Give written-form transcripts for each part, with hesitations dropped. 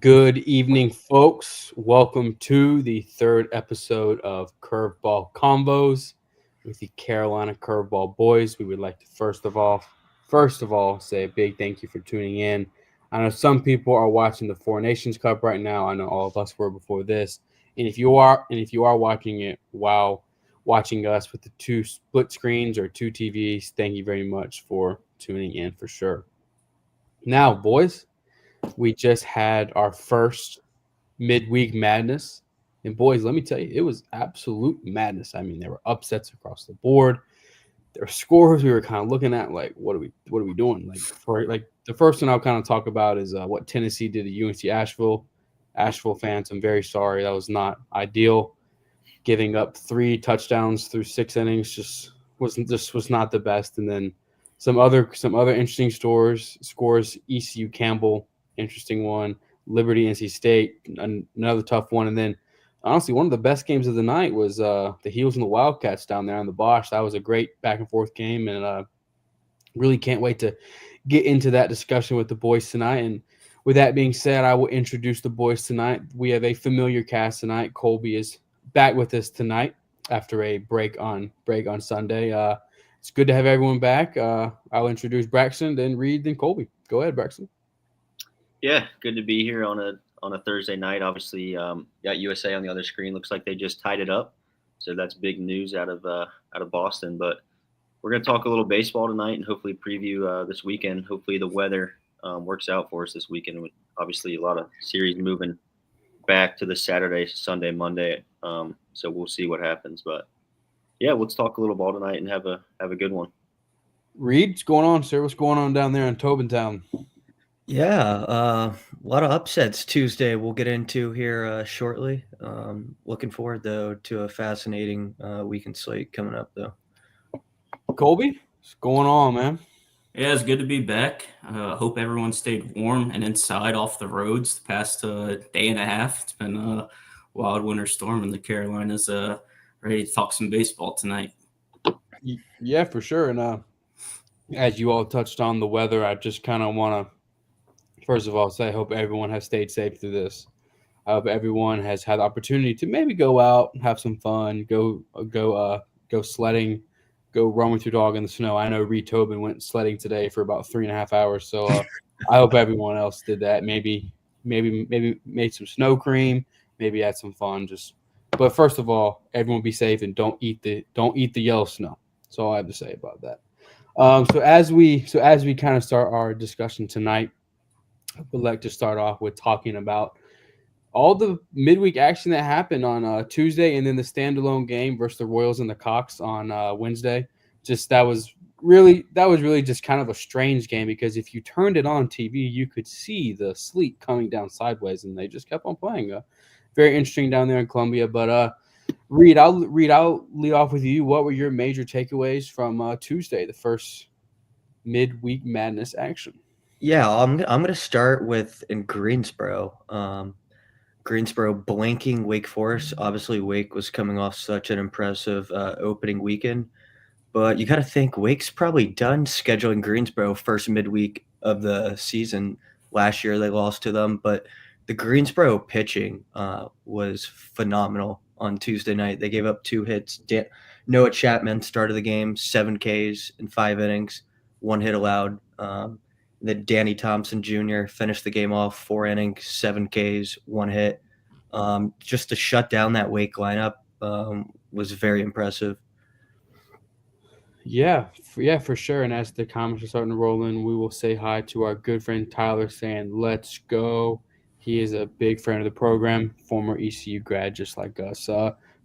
Good evening, folks. Welcome to the third episode of Curveball Convos with the Carolina Curveball boys. We would like to first of all, say a big thank you for tuning in. I know some people are watching the Four Nations Cup right now. I know all of us were before this. And if you are watching it while watching us with the two split screens or two TVs, thank you very much for tuning in for sure. Now, boys, we just had our first midweek madness. And boys, let me tell you, it was absolute madness. I mean, there were upsets across the board. There were scores we were kind of looking at, like, what are we doing? Like for like the first one I'll kind of talk about is what Tennessee did to UNC Asheville. Asheville fans, I'm very sorry. That was not ideal. Giving up 3 touchdowns through 6 innings just was not the best. And then some other interesting scores. ECU Campbell, interesting one. Liberty NC State, another tough one. And then honestly, one of the best games of the night was the Heels and the Wildcats down there on the Bosch. That was a great back and forth game, and really can't wait to get into that discussion with the boys tonight. And with that being said, I will introduce the boys tonight. We have a familiar cast tonight. Colby is back with us tonight after a break on Sunday. It's good to have everyone back. I'll introduce Braxton, then Reed, then Colby. Go ahead, Braxton. Yeah, good to be here on a Thursday night. Obviously, got USA on the other screen. Looks like they just tied it up, so that's big news out of Boston. But we're going to talk a little baseball tonight and hopefully preview this weekend. Hopefully, the weather works out for us this weekend. Obviously, a lot of series moving back to the Saturday, Sunday, Monday. So we'll see what happens. But yeah, let's talk a little ball tonight and have a good one. Reed, what's going on, sir? What's going on down there in Tobin Town? Yeah, a lot of upsets Tuesday we'll get into here shortly. Looking forward, though, to a fascinating weekend slate coming up, though. Colby, what's going on, man? Yeah, it's good to be back. Hope everyone stayed warm and inside off the roads the past day and a half. It's been a wild winter storm in the Carolinas. Ready to talk some baseball tonight. Yeah, for sure. And as you all touched on the weather, I just kind of want to, first of all, say I hope everyone has stayed safe through this. I hope everyone has had the opportunity to maybe go out, have some fun, go sledding, go run with your dog in the snow. I know Reed Tobin went sledding today for about 3.5 hours, so I hope everyone else did that. Maybe made some snow cream, maybe had some fun. But first of all, everyone be safe and don't eat the yellow snow. That's all I have to say about that. So as we kind of start our discussion tonight, I would like to start off with talking about all the midweek action that happened on Tuesday, and then the standalone game versus the Royals and the Cox on Wednesday. Just that was really just kind of a strange game because if you turned it on TV, you could see the sleet coming down sideways, and they just kept on playing. Very interesting down there in Columbia. But I'll lead off with you. What were your major takeaways from Tuesday, the first midweek madness action? Yeah, I'm gonna start with in Greensboro. Greensboro blanking Wake Forest. Obviously, Wake was coming off such an impressive opening weekend, but you got to think Wake's probably done scheduling Greensboro first midweek of the season. Last year they lost to them, but the Greensboro pitching was phenomenal on Tuesday night. They gave up 2 hits. Noah Chapman started the game, 7 Ks in 5 innings, 1 hit allowed. Then Danny Thompson Jr. finished the game off, 4 innings, 7 Ks, 1 hit. Just to shut down that Wake lineup was very impressive. Yeah, for sure. And as the comments are starting to roll in, we will say hi to our good friend Tyler saying, "Let's go." He is a big friend of the program, former ECU grad, just like us.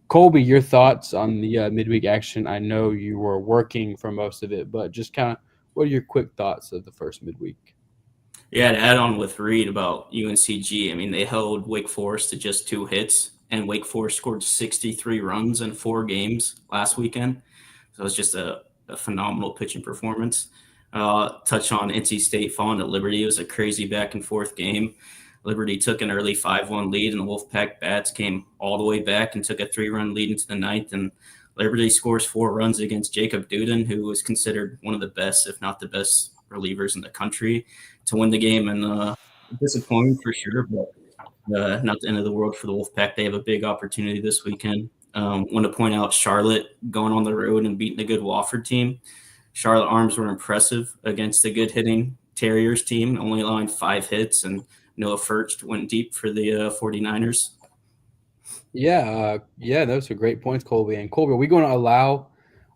Colby, your thoughts on the midweek action? I know you were working for most of it, but just kind of what are your quick thoughts of the first midweek? Yeah, to add on with Reed about UNCG, I mean, they held Wake Forest to just 2 hits, and Wake Forest scored 63 runs in 4 games last weekend. So it was just a phenomenal pitching performance. Touch on NC State falling to Liberty. It was a crazy back and forth game. Liberty took an early 5-1 lead, and the Wolfpack bats came all the way back and took a 3-run lead into the ninth. And Liberty scores 4 runs against Jacob Duden, who was considered one of the best, if not the best, relievers in the country to win the game. And disappointing for sure, but not the end of the world for the Wolfpack. They have a big opportunity this weekend. Want to point out Charlotte going on the road and beating a good Wofford team. Charlotte Arms were impressive against a good hitting Terriers team, only allowing 5 hits, and Noah Furcht went deep for the 49ers. Yeah, those are great points, Colby. And Colby, are we going to allow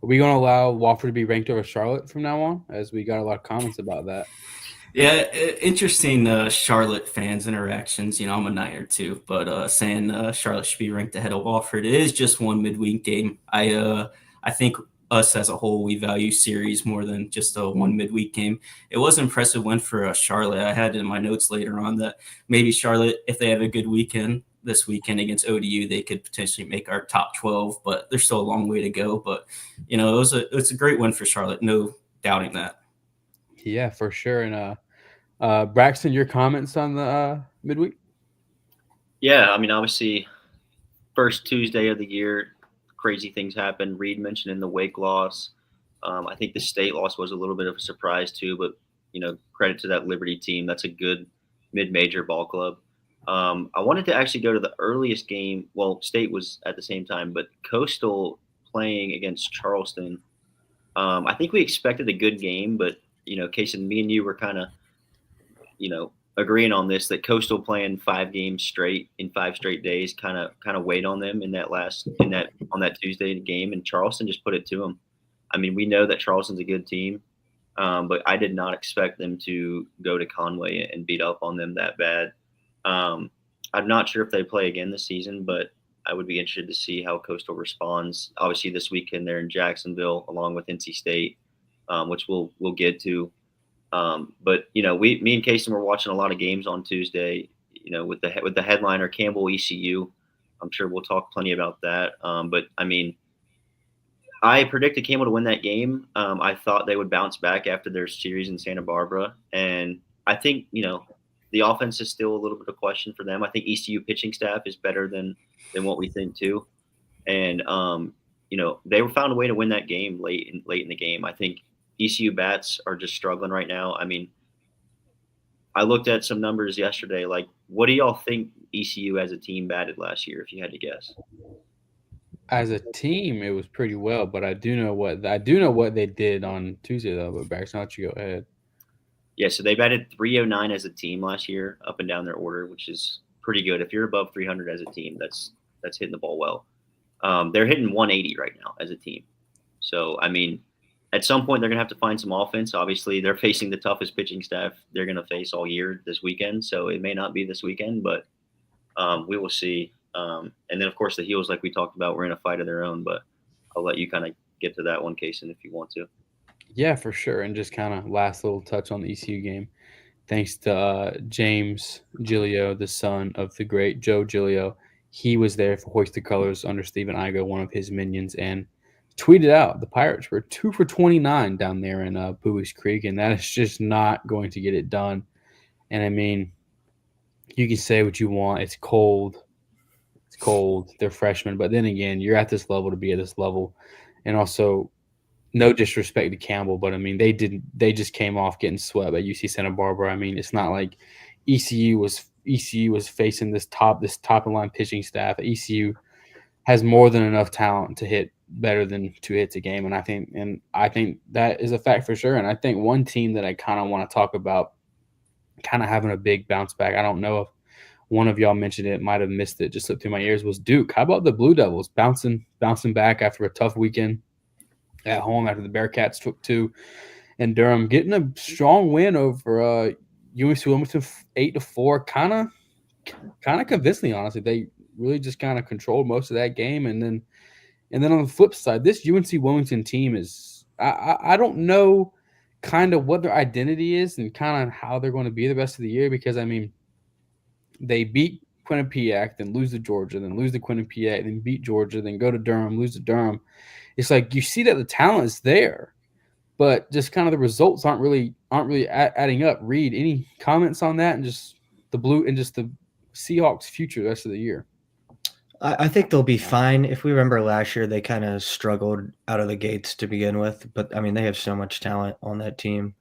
Wofford to be ranked over Charlotte from now on? As we got a lot of comments about that. Yeah, interesting Charlotte fans interactions. You know, I'm a Niner too, but saying Charlotte should be ranked ahead of Wofford. It is just one midweek game. I think us as a whole, we value series more than just a one midweek game. It was an impressive win for Charlotte. I had in my notes later on that maybe Charlotte, if they have a good weekend this weekend against ODU, they could potentially make our top 12, but there's still a long way to go. But, you know, it's a great win for Charlotte. No doubting that. Yeah, for sure. And Braxton, your comments on the midweek? Yeah, I mean, obviously, first Tuesday of the year, crazy things happen. Reed mentioned in the Wake loss. I think the state loss was a little bit of a surprise too, but credit to that Liberty team. That's a good mid-major ball club. I wanted to actually go to the earliest game. Well, state was at the same time, but Coastal playing against Charleston. I think we expected a good game, but Casey, me and you were kind of agreeing on this, that Coastal playing 5 games straight in 5 straight days kind of weighed on them on that Tuesday game, and Charleston just put it to them. I mean, we know that Charleston's a good team, but I did not expect them to go to Conway and beat up on them that bad. I'm not sure if they play again this season, but I would be interested to see how Coastal responds. Obviously, this weekend they're in Jacksonville along with NC State, which we'll get to. But me and Casey were watching a lot of games on Tuesday. With the headliner Campbell ECU. I'm sure we'll talk plenty about that. But I mean, I predicted Campbell to win that game. I thought they would bounce back after their series in Santa Barbara, and I think the offense is still a little bit of question for them. I think ECU pitching staff is better than what we think too, and they were found a way to win that game late in the game. I think ECU bats are just struggling right now. I mean, I looked at some numbers yesterday. Like, what do y'all think ECU as a team batted last year, if you had to guess? As a team, it was pretty well, but I do know what they did on Tuesday though. But Braxton, I'll let you go ahead. Yeah, so they batted 309 as a team last year, up and down their order, which is pretty good. If you're above 300 as a team, that's hitting the ball well. They're hitting 180 right now as a team. So I mean, at some point they're gonna have to find some offense. Obviously, they're facing the toughest pitching staff they're gonna face all year this weekend. So it may not be this weekend, but we will see. And then, of course, the Heels, like we talked about, were in a fight of their own. But I'll let you kind of get to that one, Kaysen, if you want to. Yeah, for sure. And just kind of last little touch on the ECU game. Thanks to James Gilio, the son of the great Joe Gilio. He was there for Hoist the Colors under Stephen Igo, one of his minions, and tweeted out the Pirates were 2 for 29 down there in Bowie's Creek, and that is just not going to get it done. And I mean, you can say what you want. It's cold. They're freshmen, but then again, you're at this level to be at this level, and also, no disrespect to Campbell, but I mean, they just came off getting swept at UC Santa Barbara. I mean, it's not like ECU was facing this top of line pitching staff. ECU has more than enough talent to hit better than 2 hits a game, and I think that is a fact for sure. And I think one team that I kind of want to talk about, kind of having a big bounce back. I don't know if one of y'all mentioned it, might have missed it, just slipped through my ears, was Duke. How about the Blue Devils bouncing back after a tough weekend at home after the Bearcats took 2 in Durham, getting a strong win over UNC Wilmington 8-4, kind of convincingly, honestly. They really just kind of controlled most of that game, and then on the flip side, this UNC Wilmington team is I don't know kind of what their identity is and kind of how they're going to be the rest of the year, because I mean, they beat Quinnipiac, then lose to Georgia, then lose to Quinnipiac, then beat Georgia, then go to Durham, lose to Durham. It's like you see that the talent is there, but just kind of the results aren't really adding up. Reed, any comments on that, and just the Seahawks' future the rest of the year? I think they'll be fine. If we remember last year, they kind of struggled out of the gates to begin with, but I mean, they have so much talent on that team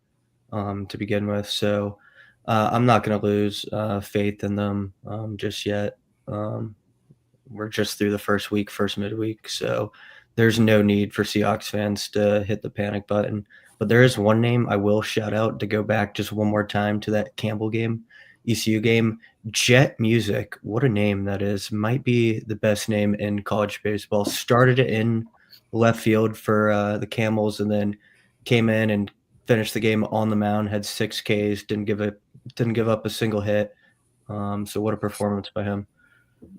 to begin with. So I'm not going to lose faith in them just yet. We're just through the first midweek, so there's no need for Seahawks fans to hit the panic button. But there is one name I will shout out to go back just one more time to that Campbell game, ECU game. Jet Music, what a name that is. Might be the best name in college baseball. Started in left field for the Camels and then came in and finished the game on the mound, had 6 Ks, didn't give up a single hit. So what a performance by him.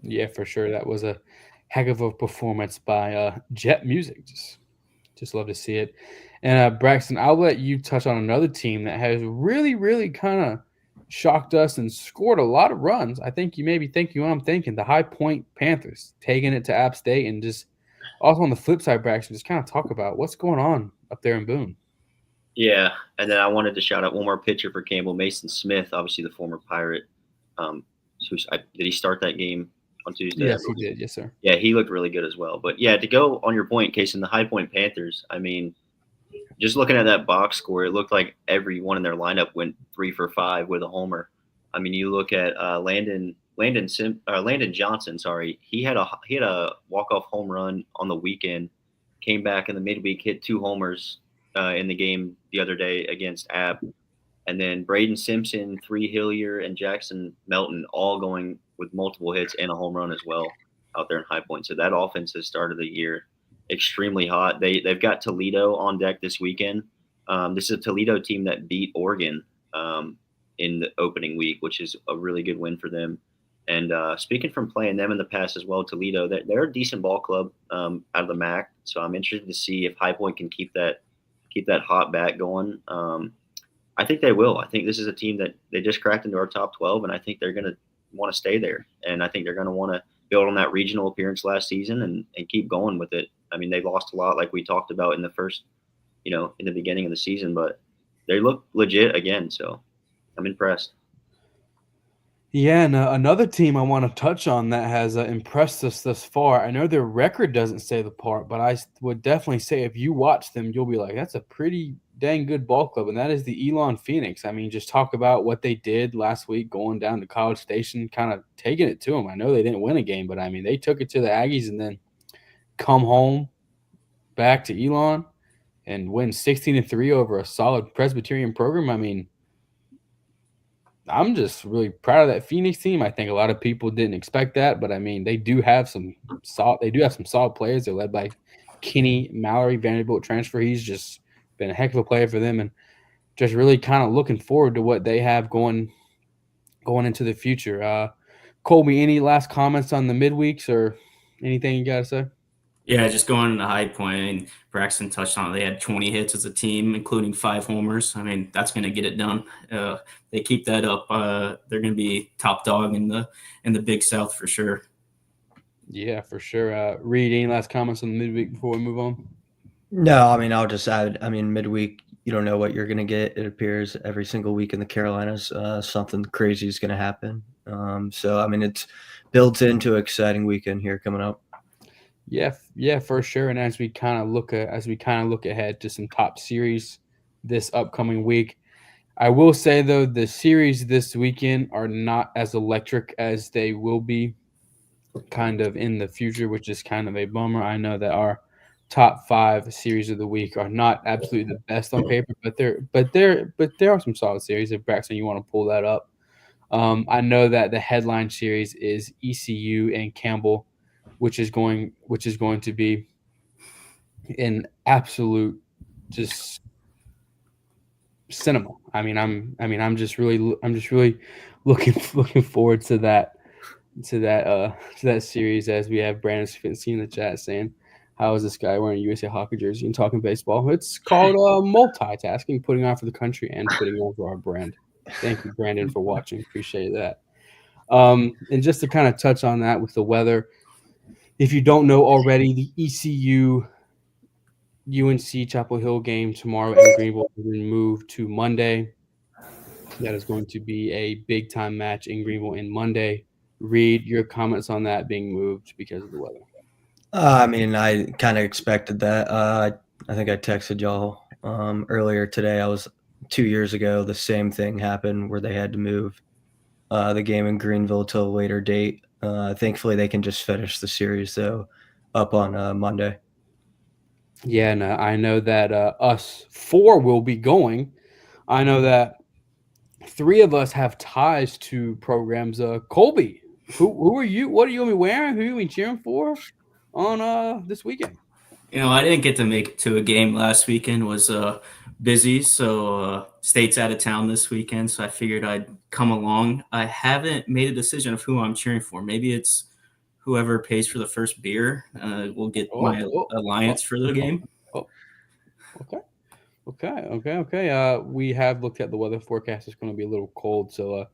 Yeah, for sure. That was a heck of a performance by Jet Music. Just love to see it. And Braxton, I'll let you touch on another team that has really, really kind of shocked us and scored a lot of runs. I think you maybe thinking what I'm thinking. The High Point Panthers taking it to App State, and just also on the flip side, Braxton, just kind of talk about what's going on up there in Boone. Yeah, and then I wanted to shout out one more pitcher for Campbell, Mason Smith, obviously the former Pirate. Did he start that game on Tuesday? Yes, he did. Yes, sir. Yeah, he looked really good as well. But yeah, to go on your point, Case, in the High Point Panthers, I mean, just looking at that box score, it looked like every one in their lineup went 3 for 5 with a homer. I mean, you look at Landon Johnson. Sorry, he had a walk-off home run on the weekend. Came back in the midweek, hit 2 homers in the game the other day against App. And then Braden Simpson, 3 Hillier, and Jackson Melton all going with multiple hits and a home run as well out there in High Point. So that offense has started the year extremely hot. They've got Toledo on deck this weekend. This is a Toledo team that beat Oregon in the opening week, which is a really good win for them. And speaking from playing them in the past as well, Toledo, they're a decent ball club out of the MAC. So I'm interested to see if High Point can keep that hot bat going. I think they will. I think this is a team that they just cracked into our top 12, and I think they're going to want to stay there. And I think they're going to want to build on that regional appearance last season and keep going with it. I mean, they lost a lot, like we talked about in the first, in the beginning of the season, but they look legit again. So I'm impressed. Yeah, and another team I want to touch on that has impressed us thus far. I know their record doesn't say the part, but I would definitely say if you watch them, you'll be like, that's a pretty dang good ball club, and that is the Elon Phoenix. I mean, just talk about what they did last week going down to College Station, kind of taking it to them. I know they didn't win a game, but I mean, they took it to the Aggies and then come home back to Elon and win 16-3 over a solid Presbyterian program. I mean, I'm just really proud of that Phoenix team. I think a lot of people didn't expect that, but I mean, they do have some solid players. They're led by Kenny Mallory, Vanderbilt transfer. He's just been a heck of a player for them, and just really kind of looking forward to what they have going into the future. Colby, any last comments on the midweeks or anything you got to say? Yeah, just going into High Point, and Braxton touched on it. They had 20 hits as a team, including 5 homers. I mean, that's going to get it done. They keep that up. They're going to be top dog in the Big South for sure. Yeah, for sure. Reed, any last comments on the midweek before we move on? No, I mean, I'll just add, midweek, you don't know what you're going to get. It appears every single week in the Carolinas, something crazy is going to happen. So, I mean, it's builds into an exciting weekend here coming up. Yeah, for sure. And as we kind of look ahead to some top series this upcoming week, I will say though the series this weekend are not as electric as they will be kind of in the future, which is kind of a bummer. I know that our top 5 series of the week are not absolutely the best on paper, but there are some solid series. If Braxton, you want to pull that up, I know that the headline series is ECU and Campbell, which is going to be an absolute just cinema. I'm just really looking forward to that series, as we have Brandon Sfincy in the chat saying, how is this guy wearing a USA hockey jersey and talking baseball? It's called multitasking, putting on for the country and putting on for our brand. Thank you, Brandon, for watching. Appreciate that. And just to kind of touch on that with the weather, if you don't know already, the ECU UNC Chapel Hill game tomorrow in Greenville has been moved to Monday. That is going to be a big time match in Greenville in Monday. Reed, your comments on that being moved because of the weather. I mean, I kind of expected that. I think I texted y'all earlier today. I was 2 years ago, the same thing happened where they had to move the game in Greenville to a later date. Thankfully, they can just finish the series though up on Monday. Yeah, and I know that us four will be going. I know that three of us have ties to programs. Colby, who are you? What are you gonna be wearing? Who are you gonna be cheering for on this weekend? I didn't get to make it to a game last weekend. Was busy, so state's out of town this weekend. So I figured I'd come along. I haven't made a decision of who I'm cheering for. Maybe it's whoever pays for the first beer. Will get my alliance for the game. Oh, okay. Okay. We have looked at the weather forecast. It's going to be a little cold, so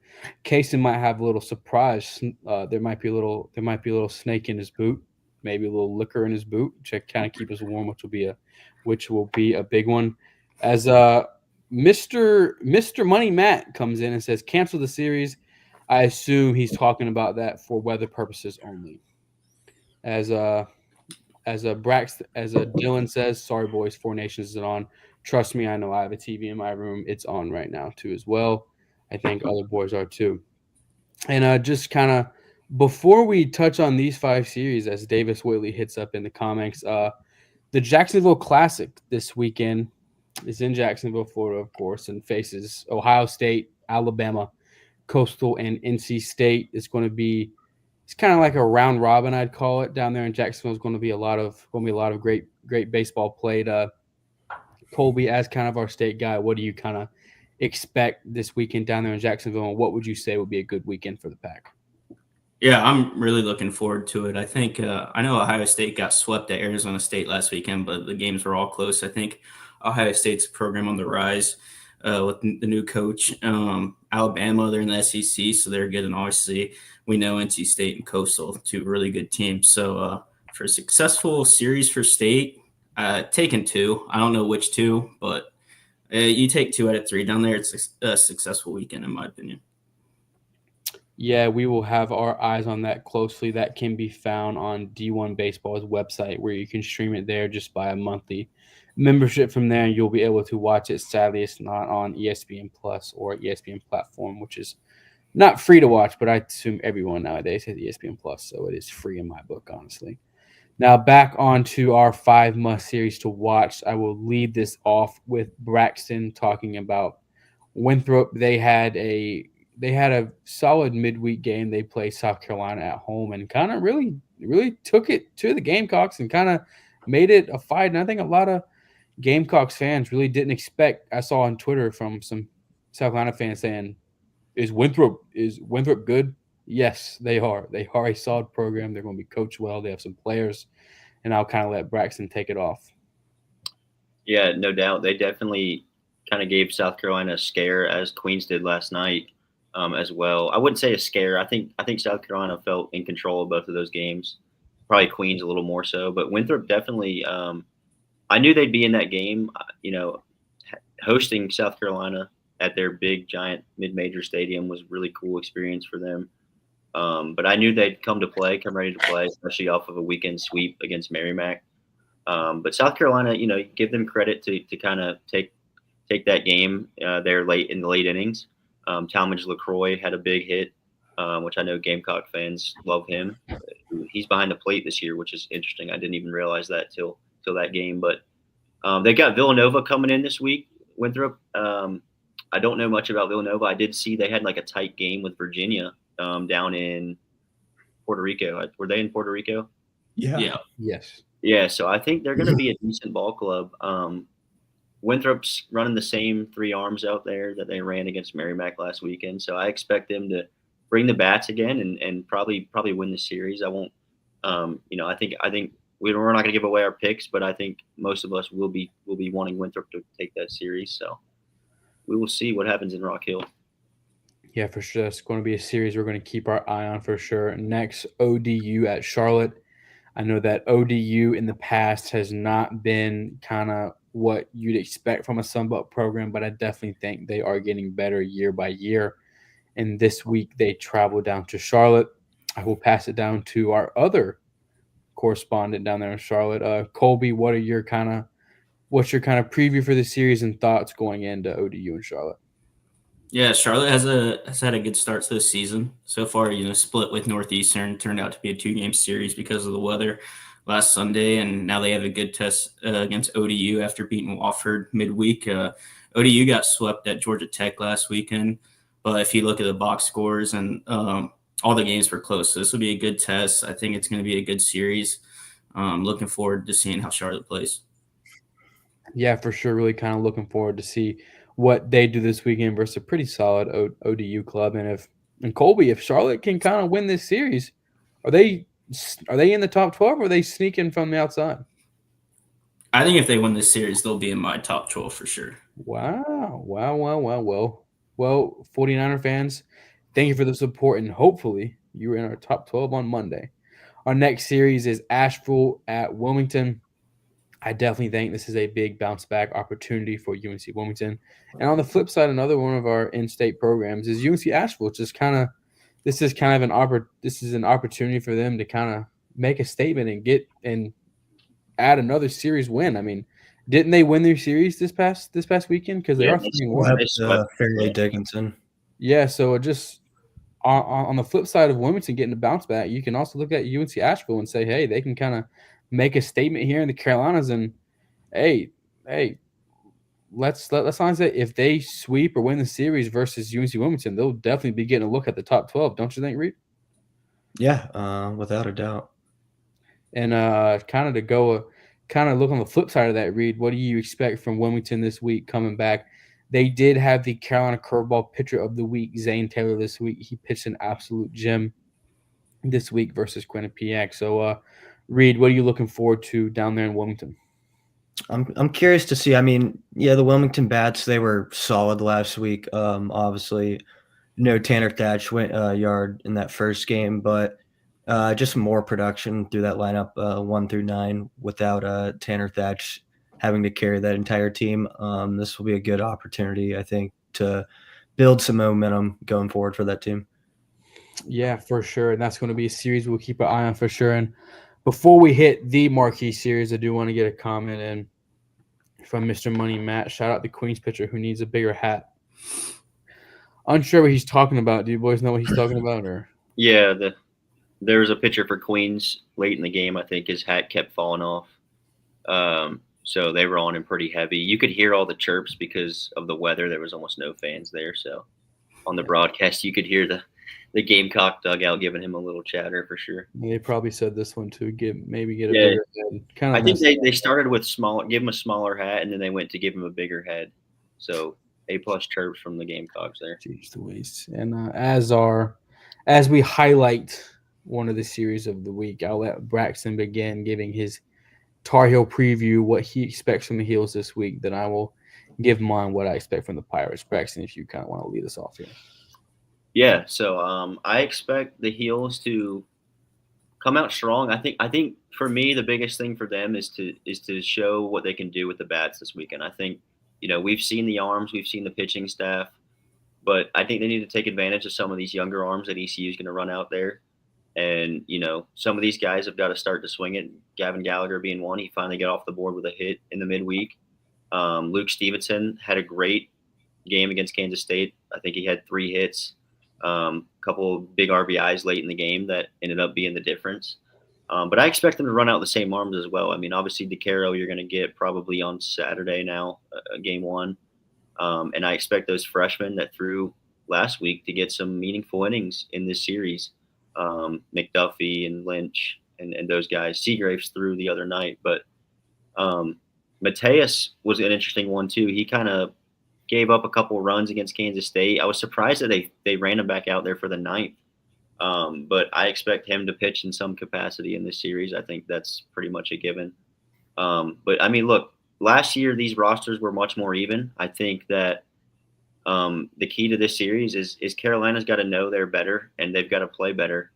Kaysen might have a little surprise. There might be a little snake in his boot, maybe a little liquor in his boot to kind of keep us warm, which will be a big one. As Mister Money Matt comes in and says cancel the series. I assume he's talking about that for weather purposes only. As Dylan says, sorry boys, Four Nations is on. Trust me, I know I have a TV in my room. It's on right now too as well. I think other boys are too. And just kind of before we touch on these five series, as Davis Whitley hits up in the comics, the Jacksonville Classic this weekend is in Jacksonville, Florida, of course, and faces Ohio State, Alabama, Coastal, and NC State. It's kind of like a round robin, I'd call it. Down there in Jacksonville is going to be a lot of great baseball played. Colby, as kind of our state guy, what do you kind of expect this weekend down there in Jacksonville, and what would you say would be a good weekend for the Pack? Yeah, I'm really looking forward to it. I think I know Ohio State got swept at Arizona State last weekend, but the games were all close. I think Ohio State's program on the rise with the new coach. Alabama, they're in the SEC, so they're good. And obviously, we know NC State and Coastal, two really good teams. So for a successful series for State, taking two. I don't know which two, but you take 2 out of 3 down there. It's a successful weekend, in my opinion. Yeah, we will have our eyes on that closely. That can be found on D1 Baseball's website, where you can stream it there just by a monthly membership from there, and you'll be able to watch it. Sadly, it's not on ESPN Plus or ESPN platform, which is not free to watch, but I assume everyone nowadays has ESPN Plus, so it is free in my book, honestly. Now back on to our 5 must series to watch. I will lead this off with Braxton talking about Winthrop. They had a solid midweek game. They played South Carolina at home and kind of really took it to the Gamecocks and kind of made it a fight. And I think a lot of Gamecocks fans really didn't expect. I saw on Twitter from some South Carolina fans saying, "Is Winthrop good?" Yes, they are. They are a solid program. They're going to be coached well. They have some players, and I'll kind of let Braxton take it off. Yeah, no doubt. They definitely kind of gave South Carolina a scare, as Queens did last night as well. I wouldn't say a scare. I think South Carolina felt in control of both of those games. Probably Queens a little more so, but Winthrop definitely. I knew they'd be in that game. Hosting South Carolina at their big giant mid-major stadium was a really cool experience for them. But I knew they'd come ready to play, especially off of a weekend sweep against Merrimack. But South Carolina, give them credit to kind of take that game there late in the late innings. Talmadge LaCroix had a big hit, which I know Gamecock fans love him. He's behind the plate this year, which is interesting. I didn't even realize that till that game. But they got Villanova coming in this week. Winthrop. I don't know much about Villanova. I did see they had like a tight game with Virginia down in Puerto Rico. Were they in Puerto Rico? Yeah. Yes. Yeah. So I think they're going to be a decent ball club. Winthrop's running the same 3 arms out there that they ran against Merrimack last weekend. So I expect them to bring the bats again and probably win the series. I won't. I think we're not going to give away our picks, but I think most of us will be wanting Winthrop to take that series. So we will see what happens in Rock Hill. Yeah, for sure. It's going to be a series we're going to keep our eye on for sure. Next, ODU at Charlotte. I know that ODU in the past has not been kind of what you'd expect from a Sunbelt program, but I definitely think they are getting better year by year. And this week they travel down to Charlotte. I will pass it down to our other correspondent down there in Charlotte. Colby, what are your kind of what's your kind of preview for the series and thoughts going into ODU and Charlotte? Yeah, Charlotte has had a good start to the season so far. Split with Northeastern, turned out to be a 2-game series because of the weather last Sunday, and now they have a good test against ODU after beating Wofford midweek. ODU got swept at Georgia Tech last weekend, but if you look at the box scores and all the games were close, so this will be a good test. I think it's going to be a good series. Looking forward to seeing how Charlotte plays. Yeah, for sure. Really kind of looking forward to see what they do this weekend versus a pretty solid ODU club. And Colby, if Charlotte can kind of win this series, are they in the top 12 or are they sneaking from the outside? I think if they win this series, they'll be in my top 12 for sure. Wow. Well, 49er fans, thank you for the support, and hopefully you're in our top 12 on Monday. Our next series is Asheville at Wilmington. I definitely think this is a big bounce back opportunity for UNC Wilmington. And on the flip side, another one of our in-state programs is UNC Asheville. This is an opportunity for them to kind of make a statement and add another series win. I mean, didn't they win their series this past weekend? Because they are 3-1. They swept Fairleigh Dickinson. Yeah, so just on the flip side of Wilmington getting a bounce back, you can also look at UNC Asheville and say, hey, they can kind of make a statement here in the Carolinas, and hey, let's say if they sweep or win the series versus UNC Wilmington, they'll definitely be getting a look at the top 12, don't you think, Reed? Yeah, without a doubt. And kind of look on the flip side of that, Reed, what do you expect from Wilmington this week coming back? They did have the Carolina Curveball Pitcher of the Week, Zane Taylor, this week. He pitched an absolute gem this week versus Quinnipiac. So, Reed, what are you looking forward to down there in Wilmington? I'm curious to see. I mean, yeah, the Wilmington bats, they were solid last week. Obviously, no Tanner Thatch went yard in that first game, but just more production through that lineup 1 through 9 without Tanner Thatch having to carry that entire team. This will be a good opportunity, I think, to build some momentum going forward for that team. Yeah, for sure. And that's going to be a series we'll keep an eye on for sure. And before we hit the marquee series, I do want to get a comment in from Mr. Money Matt. Shout out the Queens pitcher who needs a bigger hat. Unsure what he's talking about. Do you boys know what he's talking about? Or Yeah, there was a pitcher for Queens late in the game. I think his hat kept falling off. So they were on him pretty heavy. You could hear all the chirps because of the weather. There was almost no fans there. So on the broadcast, you could hear the Gamecock dugout giving him a little chatter for sure. they probably said this one to get a bigger head. Kind of I think they started with give him a smaller hat, and then they went to give him a bigger head. So A+ chirps from the Gamecocks there. Jeez Louise. And as we highlight one of the series of the week, I'll let Braxton begin giving his Tar Heel preview, what he expects from the Heels this week. Then I will give mine what I expect from the Pirates. Braxton, if you kind of want to lead us off here. Yeah, so I expect the Heels to come out strong. I think for me the biggest thing for them is to show what they can do with the bats this weekend. I think we've seen the arms, we've seen the pitching staff, but I think they need to take advantage of some of these younger arms that ECU is going to run out there. And some of these guys have got to start to swing it. Gavin Gallagher being one, he finally got off the board with a hit in the midweek. Luke Stevenson had a great game against Kansas State. I think he had 3 hits. Couple of big RBIs late in the game that ended up being the difference. But I expect them to run out the same arms as well. I mean, obviously, DeCaro you're going to get probably on Saturday now, game 1. And I expect those freshmen that threw last week to get some meaningful innings in this series. McDuffie and Lynch and those guys. Seagraves threw the other night. But Mateus was an interesting one, too. He kind of gave up a couple runs against Kansas State. I was surprised that they ran him back out there for the 9th. But I expect him to pitch in some capacity in this series. I think that's pretty much a given. But, I mean, look, last year these rosters were much more even. I think that the key to this series is Carolina's got to know they're better and they've got to play better.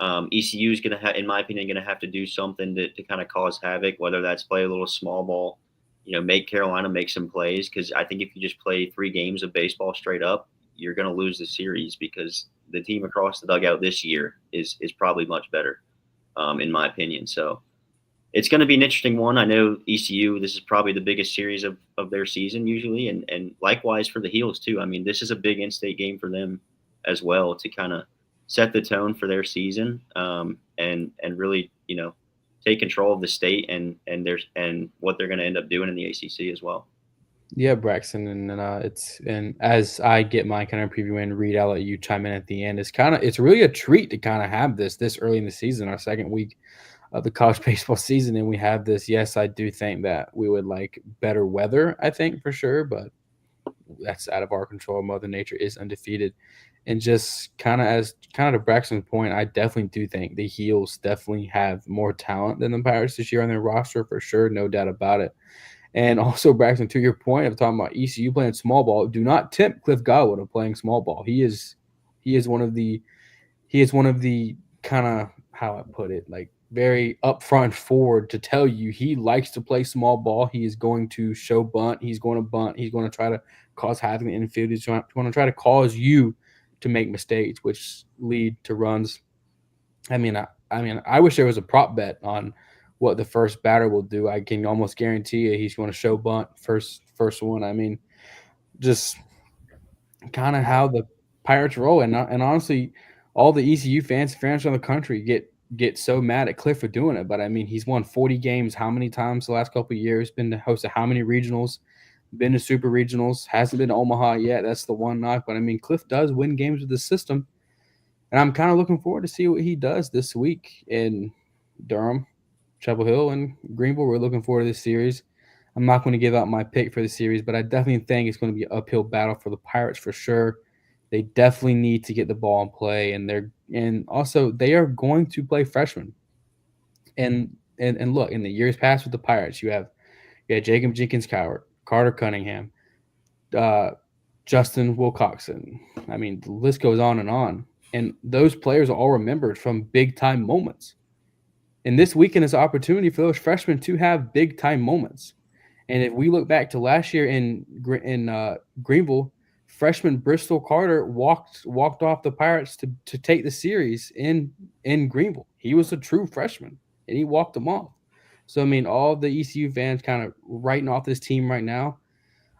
ECU is going to have, in my opinion, going to have to do something to kind of cause havoc, whether that's play a little small ball, make Carolina make some plays. Because I think if you just play 3 games of baseball straight up, you're going to lose the series because the team across the dugout this year is probably much better, in my opinion. So it's going to be an interesting one. I know ECU, this is probably the biggest series of their season usually, and likewise for the Heels too. I mean, this is a big in-state game for them as well to kind of set the tone for their season, and really take control of the state and what they're going to end up doing in the ACC as well. Yeah, Braxton, and as I get my kind of preview and read, I'll let you chime in at the end. It's really a treat to kind of have this early in the season, our second week of the college baseball season, and we have this. Yes, I do think that we would like better weather, I think for sure, but that's out of our control. Mother Nature is undefeated, and just kind of to Braxton's point, I definitely do think the Heels definitely have more talent than the Pirates this year on their roster for sure, no doubt about it. And also, Braxton, to your point of talking about ECU playing small ball, do not tempt Cliff Godwin of playing small ball. He is one of the kind of, how I put it, like very upfront forward to tell you he likes to play small ball. He is going to show bunt. He's going to bunt. He's going to try to cause havoc in the infield. He's going to try to cause you to make mistakes, which lead to runs. I wish there was a prop bet on what the first batter will do. I can almost guarantee you he's going to show bunt first one. Just kind of how the Pirates roll, and honestly, all the ECU fans around the country get so mad at Cliff for doing it. But I mean, he's won 40 games how many times the last couple of years? Been the host of how many regionals? Been to super regionals? Hasn't been to Omaha yet. That's the one knock. But I mean, Cliff does win games with the system. And I'm kind of looking forward to see what he does this week in Durham, Chapel Hill, and Greenville. We're looking forward to this series. I'm not going to give out my pick for the series, but I definitely think it's going to be an uphill battle for the Pirates for sure. They definitely need to get the ball in play, and also they are going to play freshmen. And look, in the years past with the Pirates, you had Jacob Jenkins Coward, Carter Cunningham, uh, Justin Wilcoxon. I mean, the list goes on and on. And those players are all remembered from big time moments. And this weekend is an opportunity for those freshmen to have big time moments. And if we look back to last year in Greenville, freshman Bristol Carter walked off the Pirates to take the series in Greenville. He was a true freshman, and he walked them off. So I mean, all the ECU fans kind of writing off this team right now.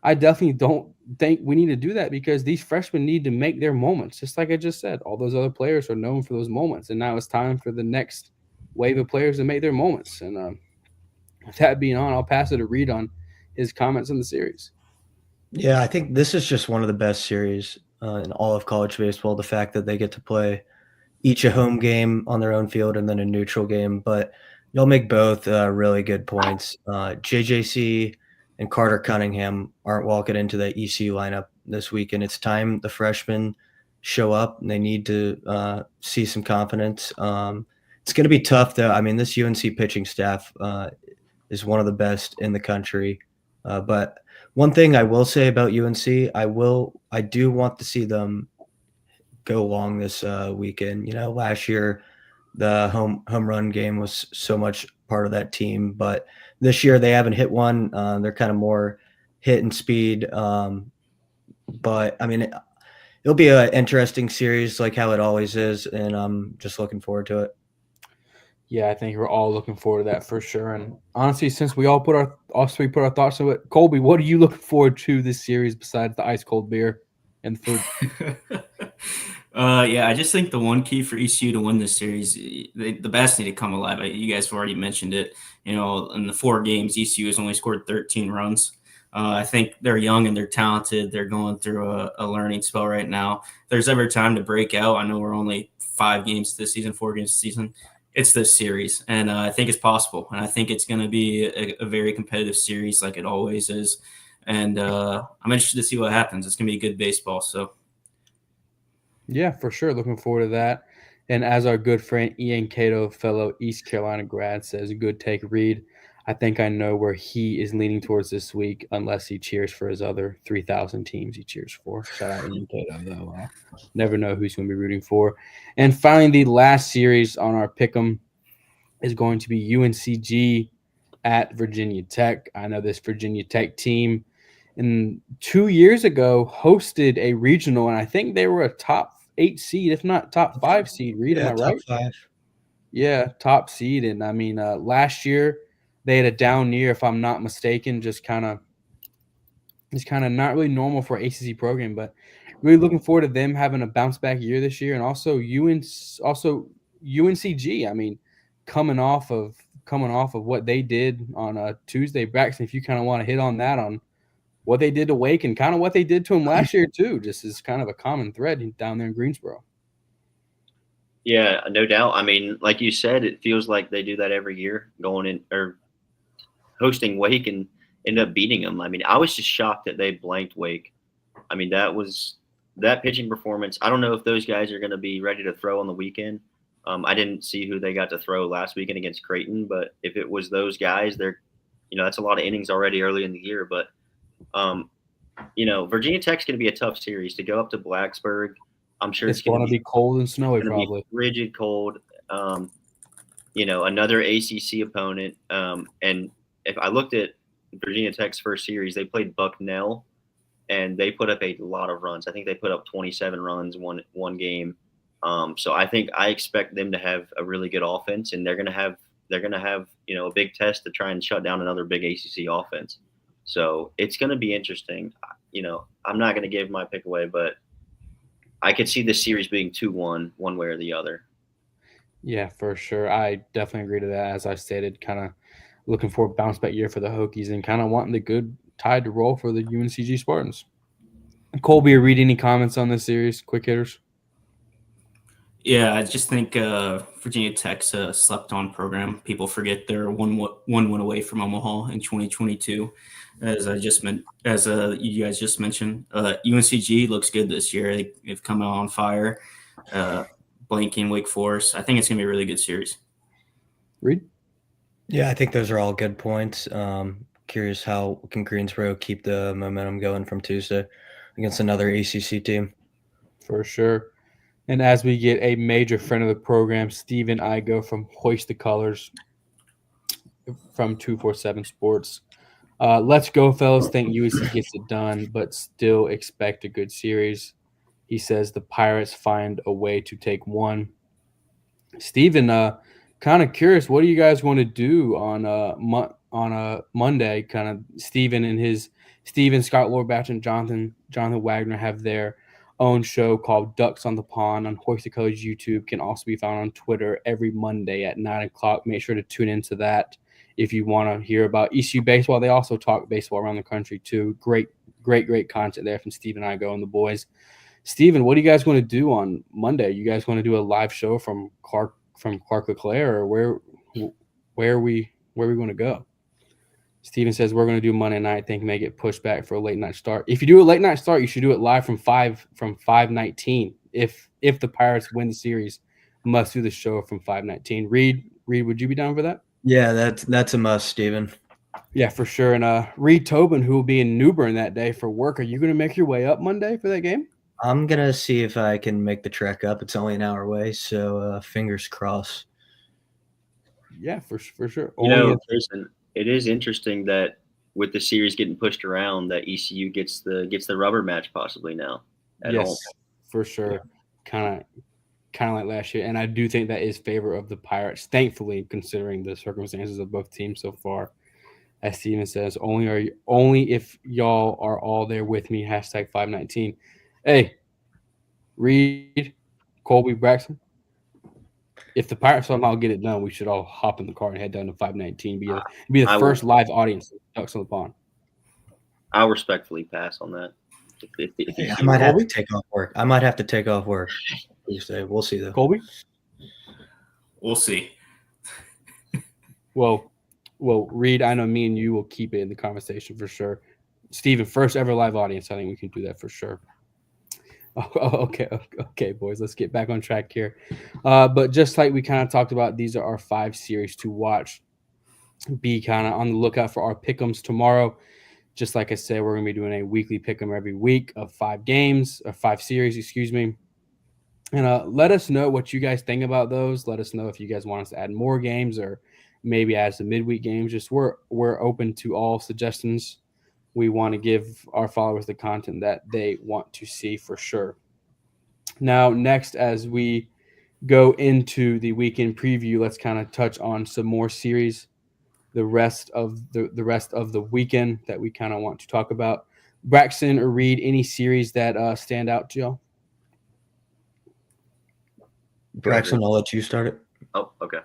I definitely don't think we need to do that because these freshmen need to make their moments. Just like I just said, all those other players are known for those moments, and now it's time for the next wave of players to make their moments. And with that being on, I'll pass it to Reed on his comments on the series. Yeah, I think this is just one of the best series in all of college baseball. The fact that they get to play each a home game on their own field and then a neutral game. But you'll make both really good points. JJC and Carter Cunningham aren't walking into the ECU lineup this week, and it's time the freshmen show up, and they need to see some confidence. It's going to be tough, though. I mean, this UNC pitching staff is one of the best in the country. But one thing I will say about UNC, I do want to see them go long this weekend. You know, last year the home run game was so much part of that team, but this year they haven't hit one. They're kind of more hit and speed. But I mean, it'll be an interesting series like how it always is, and I'm just looking forward to it. Yeah, I think we're all looking forward to that for sure. And honestly, since we all put our thoughts on it, Colby, what are you looking forward to this series besides the ice cold beer and the food? Yeah, I just think the one key for ECU to win this series, the bats need to come alive. You guys have already mentioned it. You know, in the 4 games, ECU has only scored 13 runs. I think they're young and they're talented. They're going through a learning spell right now. If there's ever time to break out, I know we're only 5 games this season, 4 games this season. It's this series, and I think it's possible. And I think it's going to be a very competitive series like it always is. And I'm interested to see what happens. It's going to be good baseball, so. Yeah, for sure. Looking forward to that. And as our good friend Ian Cato, fellow East Carolina grad, says, good take, Reed. I think I know where he is leaning towards this week, unless he cheers for his other 3,000 teams he cheers for. Shout out Ian Cato, though. Never know who's going to be rooting for. And finally, the last series on our pick'em is going to be UNCG at Virginia Tech. I know this Virginia Tech team, and 2 years ago, hosted a regional, and I think they were a top 8 seed, if not top 5 seed. Reed, am I right? Top 5. Yeah, top seed. And I mean, last year they had a down year, if I'm not mistaken, just kind of not really normal for an ACC program, but really looking forward to them having a bounce back year this year, and also UNCG. I mean, coming off of what they did on Tuesday, Braxton. If you kind of want to hit on that, on what they did to Wake and kind of what they did to him last year too, just as kind of a common thread down there in Greensboro. Yeah, no doubt. I mean, like you said, it feels like they do that every year, going in or hosting Wake and end up beating them. I mean, I was just shocked that they blanked Wake. I mean, that pitching performance. I don't know if those guys are going to be ready to throw on the weekend. I didn't see who they got to throw last weekend against Creighton, but if it was those guys, that's a lot of innings already early in the year. But Virginia Tech's going to be a tough series to go up to Blacksburg. I'm sure It's going to be cold and snowy, probably rigid cold. Another ACC opponent. And if I looked at Virginia Tech's first series, they played Bucknell, and they put up a lot of runs. I think they put up 27 runs one game. So I expect them to have a really good offense, and they're gonna have a big test to try and shut down another big ACC offense. So it's gonna be interesting. I'm not gonna give my pick away, but I could see this series being 2-1, one way or the other. Yeah, for sure. I definitely agree to that. As I stated, kind of looking for a bounce back year for the Hokies and kind of wanting the good tide to roll for the UNCG Spartans. Colby, read any comments on this series? Quick hitters. Yeah, I just think Virginia Tech's a slept-on program. People forget they're one win away from Omaha in 2022, as you guys just mentioned. UNCG looks good this year. They've come out on fire. Blanking Wake Forest. I think it's gonna be a really good series. Reed? Yeah, I think those are all good points. Curious how can Greensboro keep the momentum going from Tuesday against another ACC team? For sure. And as we get a major friend of the program, Stephen Igo from Hoist the Colors from 247 Sports. Let's go, fellas. Think UNC gets it done, but still expect a good series. He says the Pirates find a way to take one. Stephen, kind of curious, what do you guys want to do on a Monday? Kind of Stephen, Scott Lorbatch, and Jonathan Wagner have their own show called Ducks on the Pond on Hoist the Colors YouTube. Can also be found on Twitter every Monday at 9:00. Make sure to tune into that if you want to hear about ECU baseball. They also talk baseball around the country too. Great content there from Stephen Igo and the boys. Stephen, what do you guys want to do on Monday? You guys want to do a live show from Clark LeClaire, or where are we going to go? Stephen says we're going to do Monday night. Think may get pushed back for a late night start. If you do a late night start, you should do it live from 5:19. If the Pirates win the series, must do the show from 5:19. Reed, would you be down for that? Yeah, that's a must, Stephen. Yeah, for sure. And Reed Tobin, who will be in New Bern that day for work, are you going to make your way up Monday for that game? I'm going to see if I can make the trek up. It's only an hour away, so fingers crossed. Yeah, for sure. Jason, it is interesting that with the series getting pushed around, that ECU gets the rubber match possibly now. Yes, home. For sure. Yeah. Kind of like last year. And I do think that is favor of the Pirates, thankfully, considering the circumstances of both teams so far. As Steven says, only if y'all are all there with me, hashtag 519. Hey, Reed, Colby, Braxton, if the Pirates somehow get it done, we should all hop in the car and head down to 519. Be the first live audience of Ducks on the Pond. I'll respectfully pass on that. I might have to take off work. We'll see, though. Colby? We'll see. Well, Reed, I know me and you will keep it in the conversation for sure. Steven, first ever live audience. I think we can do that for sure. Okay, boys. Let's get back on track here. But just like we kind of talked about, these are our 5 series to watch. Be kind of on the lookout for our pick'ems tomorrow. Just like I said, we're going to be doing a weekly pick'em every week of 5 games or 5 series, excuse me. And let us know what you guys think about those. Let us know if you guys want us to add more games or maybe add some midweek games. Just we're open to all suggestions. We want to give our followers the content that they want to see for sure. Now, next, as we go into the weekend preview, let's kind of touch on some more series, the rest of the weekend that we kind of want to talk about. Braxton or Reed, any series that stand out to y'all? Braxton, I'll let you start it. Oh, okay.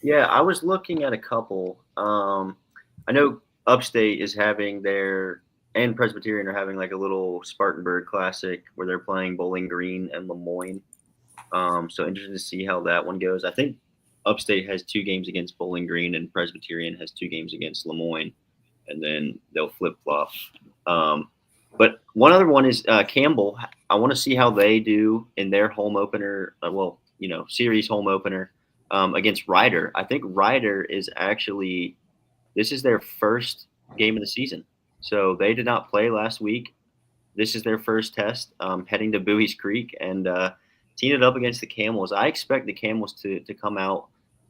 Yeah, I was looking at a couple. I know Upstate is having and Presbyterian are having like a little Spartanburg Classic where they're playing Bowling Green and Lemoyne. So interested to see how that one goes. I think Upstate has 2 games against Bowling Green and Presbyterian has 2 games against Lemoyne, and then they'll flip flop. But one other one is Campbell. I want to see how they do in their home opener. Series home opener against Ryder. I think Ryder is this is their first game of the season. So they did not play last week. This is their first test heading to Bowie's Creek and teeing it up against the Camels. I expect the Camels to come out,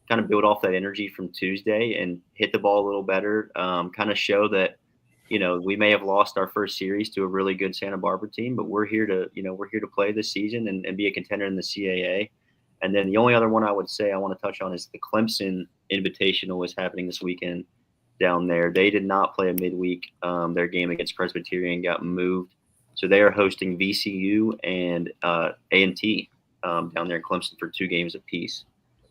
kind of build off that energy from Tuesday and hit the ball a little better, kind of show that, we may have lost our first series to a really good Santa Barbara team, but we're here to play this season and be a contender in the CAA. And then the only other one I would say I want to touch on is the Clemson Invitational is happening this weekend down there. They did not play a midweek. Their game against Presbyterian got moved. So they are hosting VCU and A&T down there in Clemson for 2 games apiece.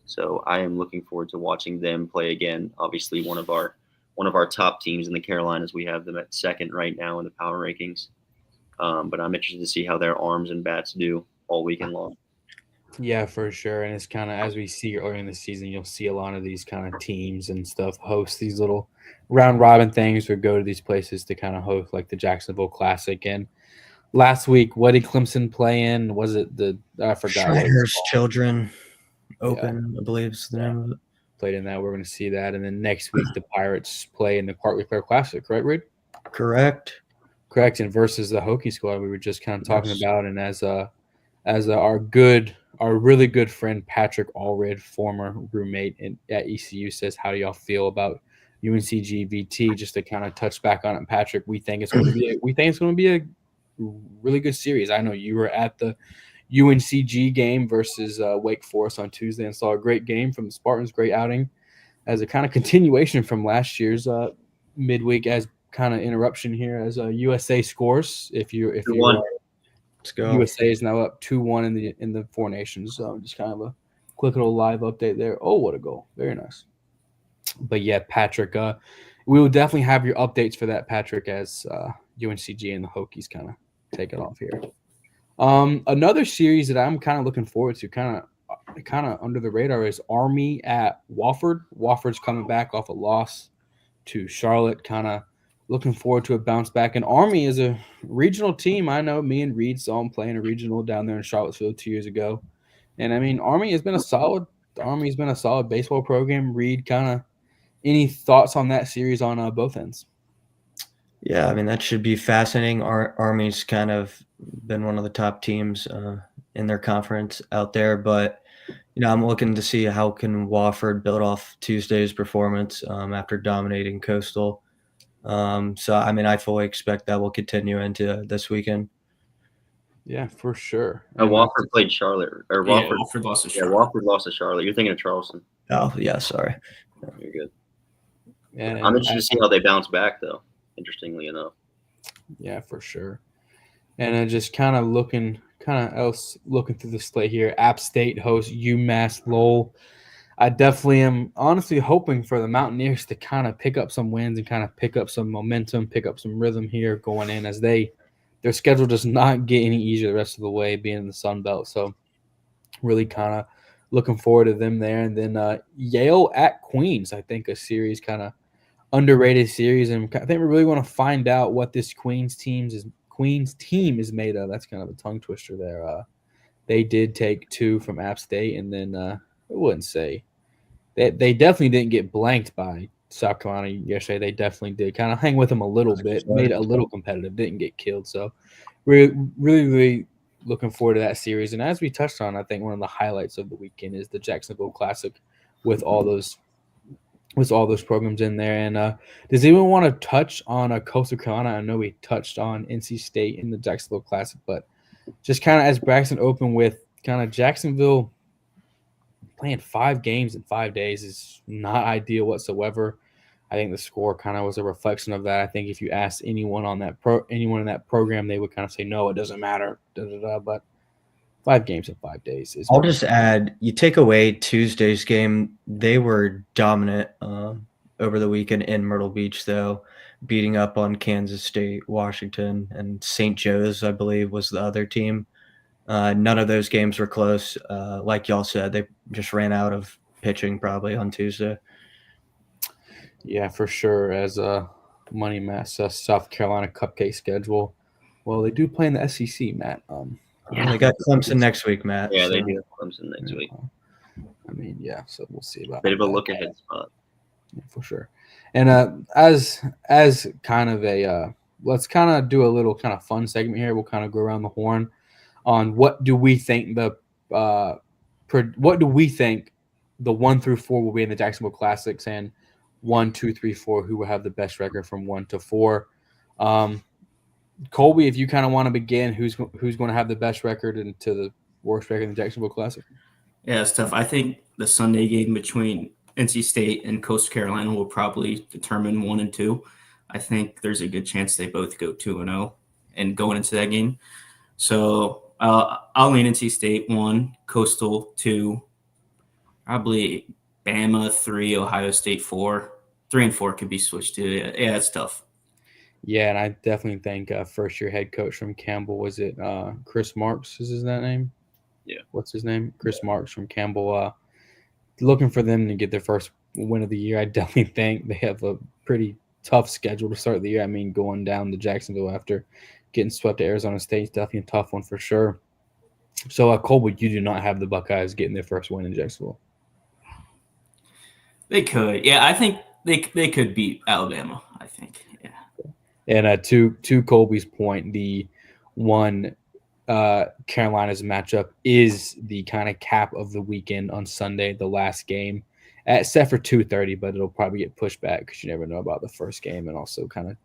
So I am looking forward to watching them play again. Obviously, one of our top teams in the Carolinas. We have them at second right now in the power rankings. But I'm interested to see how their arms and bats do all weekend long. Yeah, for sure. And it's kind of, as we see early in the season, you'll see a lot of these kind of teams and stuff host these little round robin things or go to these places to kind of host like the Jacksonville Classic. And last week, what did Clemson play in? Was it I forgot. Shriners Children Open, I believe is the name of it. Played in that. We're going to see that. And then next week, the Pirates play in the Clark Clair Classic, right, Reed? Correct. And versus the Hokie squad we were just kind of talking about. And as our really good friend Patrick Allred, former roommate at ECU, says, how do y'all feel about UNCG VT? Just to kind of touch back on it, Patrick, we think it's going to be a really good series. I know you were at the UNCG game versus Wake Forest on Tuesday and saw a great game from the Spartans, great outing as a kind of continuation from last year's midweek as kind of interruption here as USA scores. If you Let's go. USA is now up 2-1 in the Four Nations. So just kind of a quick little live update there. Oh, what a goal. Very nice. But yeah, Patrick, we will definitely have your updates for that, Patrick, as UNCG and the Hokies kind of take it off here. Another series that I'm kind of looking forward to, kind of under the radar, is Army at Wofford. Wofford's coming back off a loss to Charlotte, kind of looking forward to a bounce back. And Army is a regional team. I know me and Reed saw them playing a regional down there in Charlottesville 2 years ago. And I mean, Army has been a solid baseball program. Reed, kind of any thoughts on that series on both ends? Yeah, I mean, that should be fascinating. Army's kind of been one of the top teams in their conference out there, but I'm looking to see how can Wofford build off Tuesday's performance after dominating Coastal. So I mean, I fully expect that will continue into this weekend. Yeah, for sure. Wofford played Charlotte, or Wofford lost to Charlotte. Yeah, Wofford lost to Charlotte. You're thinking of Charleston. Oh yeah, sorry. You're good. And I'm interested to see how they bounce back, though. Interestingly enough. Yeah, for sure. And just kind of looking through the slate here. App State hosts UMass Lowell. I definitely am honestly hoping for the Mountaineers to kind of pick up some wins and kind of pick up some momentum, pick up some rhythm here going in, as their schedule does not get any easier the rest of the way being in the Sun Belt. So really kind of looking forward to them there. And then Yale at Queens, I think a series kind of underrated series, and I think we really want to find out what this Queens team is made of. That's kind of a tongue twister there. They did take 2 from App State, and then I wouldn't say they definitely didn't get blanked by South Carolina yesterday. They definitely did kind of hang with them a little bit, made it a little competitive, didn't get killed. So really looking forward to that series. And as we touched on, I think one of the highlights of the weekend is the Jacksonville Classic with all those programs in there. And does anyone want to touch on Coastal Carolina? I know we touched on NC State in the Jacksonville Classic, but just kind of as Braxton opened with kind of Jacksonville playing 5 games in 5 days is not ideal whatsoever. I think the score kind of was a reflection of that. I think if you asked anyone in that program, they would kind of say, no, it doesn't matter. But 5 games in 5 days is. I'll just add, you take away Tuesday's game, they were dominant over the weekend in Myrtle Beach, though, beating up on Kansas State, Washington, and St. Joe's, I believe, was the other team. None of those games were close. Like y'all said, they just ran out of pitching probably on Tuesday. Yeah, for sure. As Money Matt says, South Carolina cupcake schedule. Well, they do play in the SEC, Matt. Yeah, they got Clemson next week, Matt. Yeah, they do have Clemson next week. I mean, yeah, so we'll see about Bit of a that. look ahead spot. Yeah, for sure. And as kind of a let's kind of do a little kind of fun segment here. We'll kind of go around the horn on what do we think the 1 through 4 will be in the Jacksonville Classics, and 1, 2, 3, 4 who will have the best record from 1 to 4. Colby, if you kind of want to begin, who's going to have the best record and to the worst record in the Jacksonville Classic? Yeah, it's tough. I think the Sunday game between NC State and Coastal Carolina will probably determine 1 and 2. I think there's a good chance they both go 2-0 and going into that game. So I'll lean NC State 1, Coastal 2, probably Bama 3, Ohio State 4. 3 and 4 could be switched to. Yeah, it's tough. Yeah, and I definitely think first-year head coach from Campbell, was it Chris Marks? Is that name? Yeah. What's his name? Chris Marks from Campbell. Looking for them to get their first win of the year. I definitely think they have a pretty tough schedule to start the year. I mean, going down to Jacksonville after getting swept to Arizona State is definitely a tough one for sure. So, Colby, you do not have the Buckeyes getting their first win in Jacksonville. They could. Yeah, I think they could beat Alabama, I think. Yeah. And to Colby's point, the one Carolina's matchup is the kind of cap of the weekend on Sunday, the last game, set for 2:30, but it'll probably get pushed back because you never know about the first game and also kind of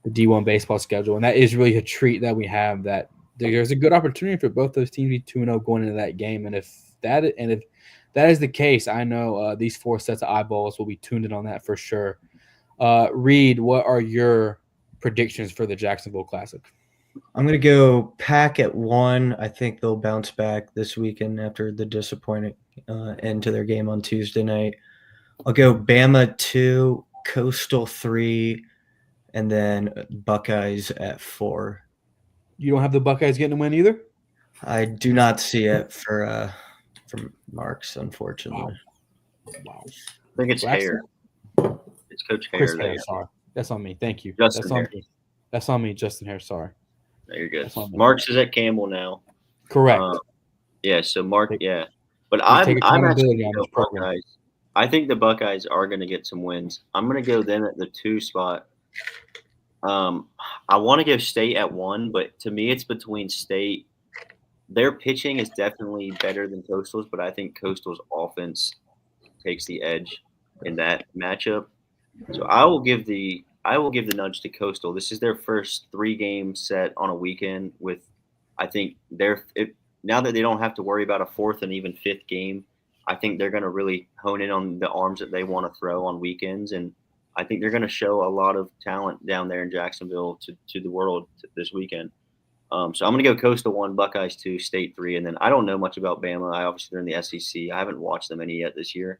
the D1 baseball schedule. And that is really a treat that we have, that there's a good opportunity for both those teams to be 2-0 going into that game. And if that is the case, I know these 4 sets of eyeballs will be tuned in on that for sure. Reed, what are your predictions for the Jacksonville Classic? I'm going to go Pack at 1. I think they'll bounce back this weekend after the disappointing end to their game on Tuesday night. I'll go Bama 2, Coastal 3, and then Buckeyes at 4. You don't have the Buckeyes getting a win either? I do not see it from Marks, unfortunately. Wow. I think it's Hare. It's Coach Hare. Chris Hare, sorry. That's on me. Thank you. Justin Hare. That's on me, Justin Hare. Sorry. No, you're good. Marks is at Campbell now. Correct. Yeah, so Mark, yeah. But I'm actually on this Buckeyes. I think the Buckeyes are going to get some wins. I'm going to go them at the 2 spot. I want to go State at 1, but to me it's between State. Their pitching is definitely better than Coastal's, but I think Coastal's offense takes the edge in that matchup. So I will give the nudge to Coastal. This is their first 3-game set on a weekend with, I think now that they don't have to worry about a 4th and even 5th game, I think they're going to really hone in on the arms that they want to throw on weekends. And I think they're going to show a lot of talent down there in Jacksonville to the world this weekend. So I'm going to go Coastal 1, Buckeyes 2, State 3. And then I don't know much about Bama. Obviously, they're in the SEC. I haven't watched them any yet this year.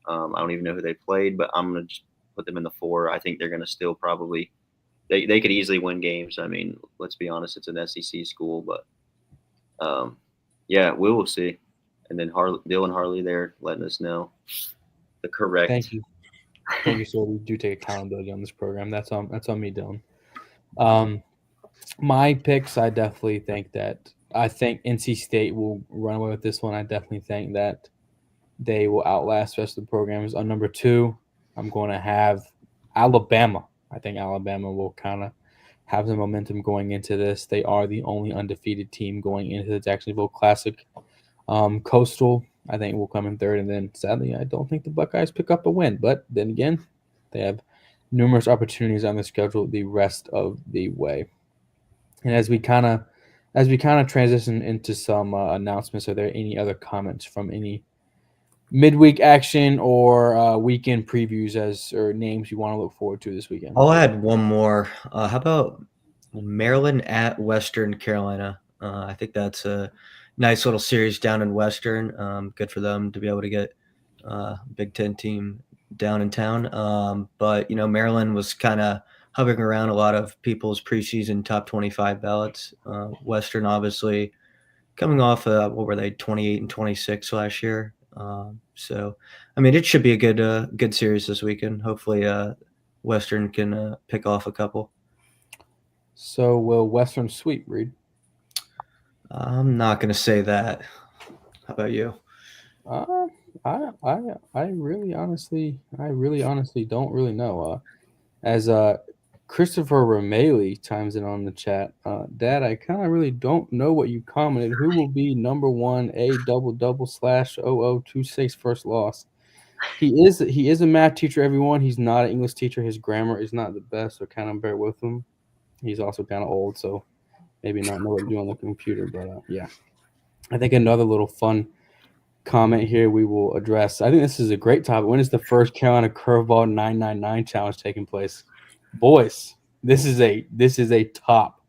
I don't even know who they played, but I'm going to just put them in the 4. I think they're going to still probably they could easily win games. I mean, let's be honest, it's an SEC school, but yeah, we will see. And then Dylan Harley there letting us know the correct. Thank you, sir. We do take accountability on this program. That's on me, Dylan. My picks, I definitely think NC State will run away with this one. I definitely think that they will outlast the rest of the programs. On number 2, I'm going to have Alabama. I think Alabama will kind of have the momentum going into this. They are the only undefeated team going into the Jacksonville Classic. Coastal, I think, will come in 3rd. And then, sadly, I don't think the Buckeyes pick up a win. But then again, they have numerous opportunities on the schedule the rest of the way. And as we kind of as we kind of transition into some announcements, are there any other comments from any midweek action or weekend previews or names you want to look forward to this weekend? I'll add one more. How about Maryland at Western Carolina? I think that's a nice little series down in Western. Good for them to be able to get Big Ten team down in town. But Maryland was kind of hovering around a lot of people's preseason top 25 ballots. Western obviously coming off what were they, 28 and 26 last year. So I mean, it should be a good series this weekend. Hopefully Western can pick off a couple. So will Western sweep, Reed? I'm not going to say that. How about you? I really honestly don't really know. As Christopher Rameli chimes in on the chat, Dad, I kind of really don't know what you commented. Who will be number one A//0026 first loss? He is a math teacher, everyone. He's not an English teacher. His grammar is not the best, so kind of bear with him. He's also kind of old, so maybe not know what to do on the computer. But yeah, I think another little fun comment here we will address. I think this is a great topic. When is the first Carolina Curveball 999 challenge taking place? Boys, this is a top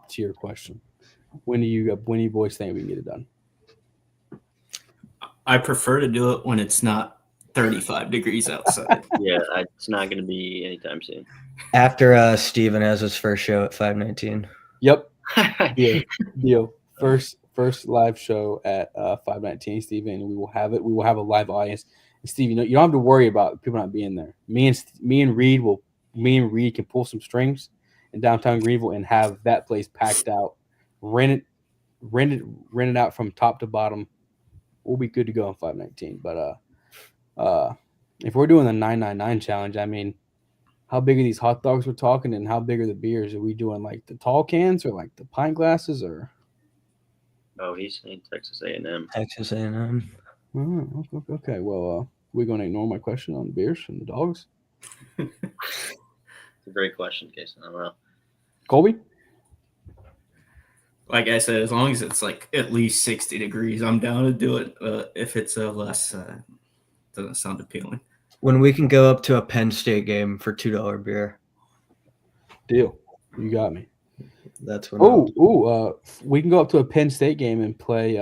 tier question. When do you boys think we can get it done? I prefer to do it when it's not 35 degrees outside. Yeah, it's not going to be anytime soon. After Steven has his first show at 519. Yep. Deal. First live show at 519, Steven, and we will have it. We will have a live audience. And Steve, you don't have to worry about people not being there. Me and Reed can pull some strings in downtown Greenville and have that place packed out, rent it out from top to bottom. We'll be good to go on 519. But if we're doing the 999 challenge, I mean, how big are these hot dogs we're talking, and how big are the beers? Are we doing like the tall cans or like the pint glasses or? Oh, he's saying Texas A&M. Texas A&M. Oh, okay. Well, we're going to ignore my question on the beers and the dogs. It's a great question, Casey. I don't know. Colby? Like I said, as long as it's like at least 60 degrees, I'm down to do it. If it's less, doesn't sound appealing. When we can go up to a Penn State game for $2 beer. Deal. You got me. That's when. We can go up to a Penn State game and play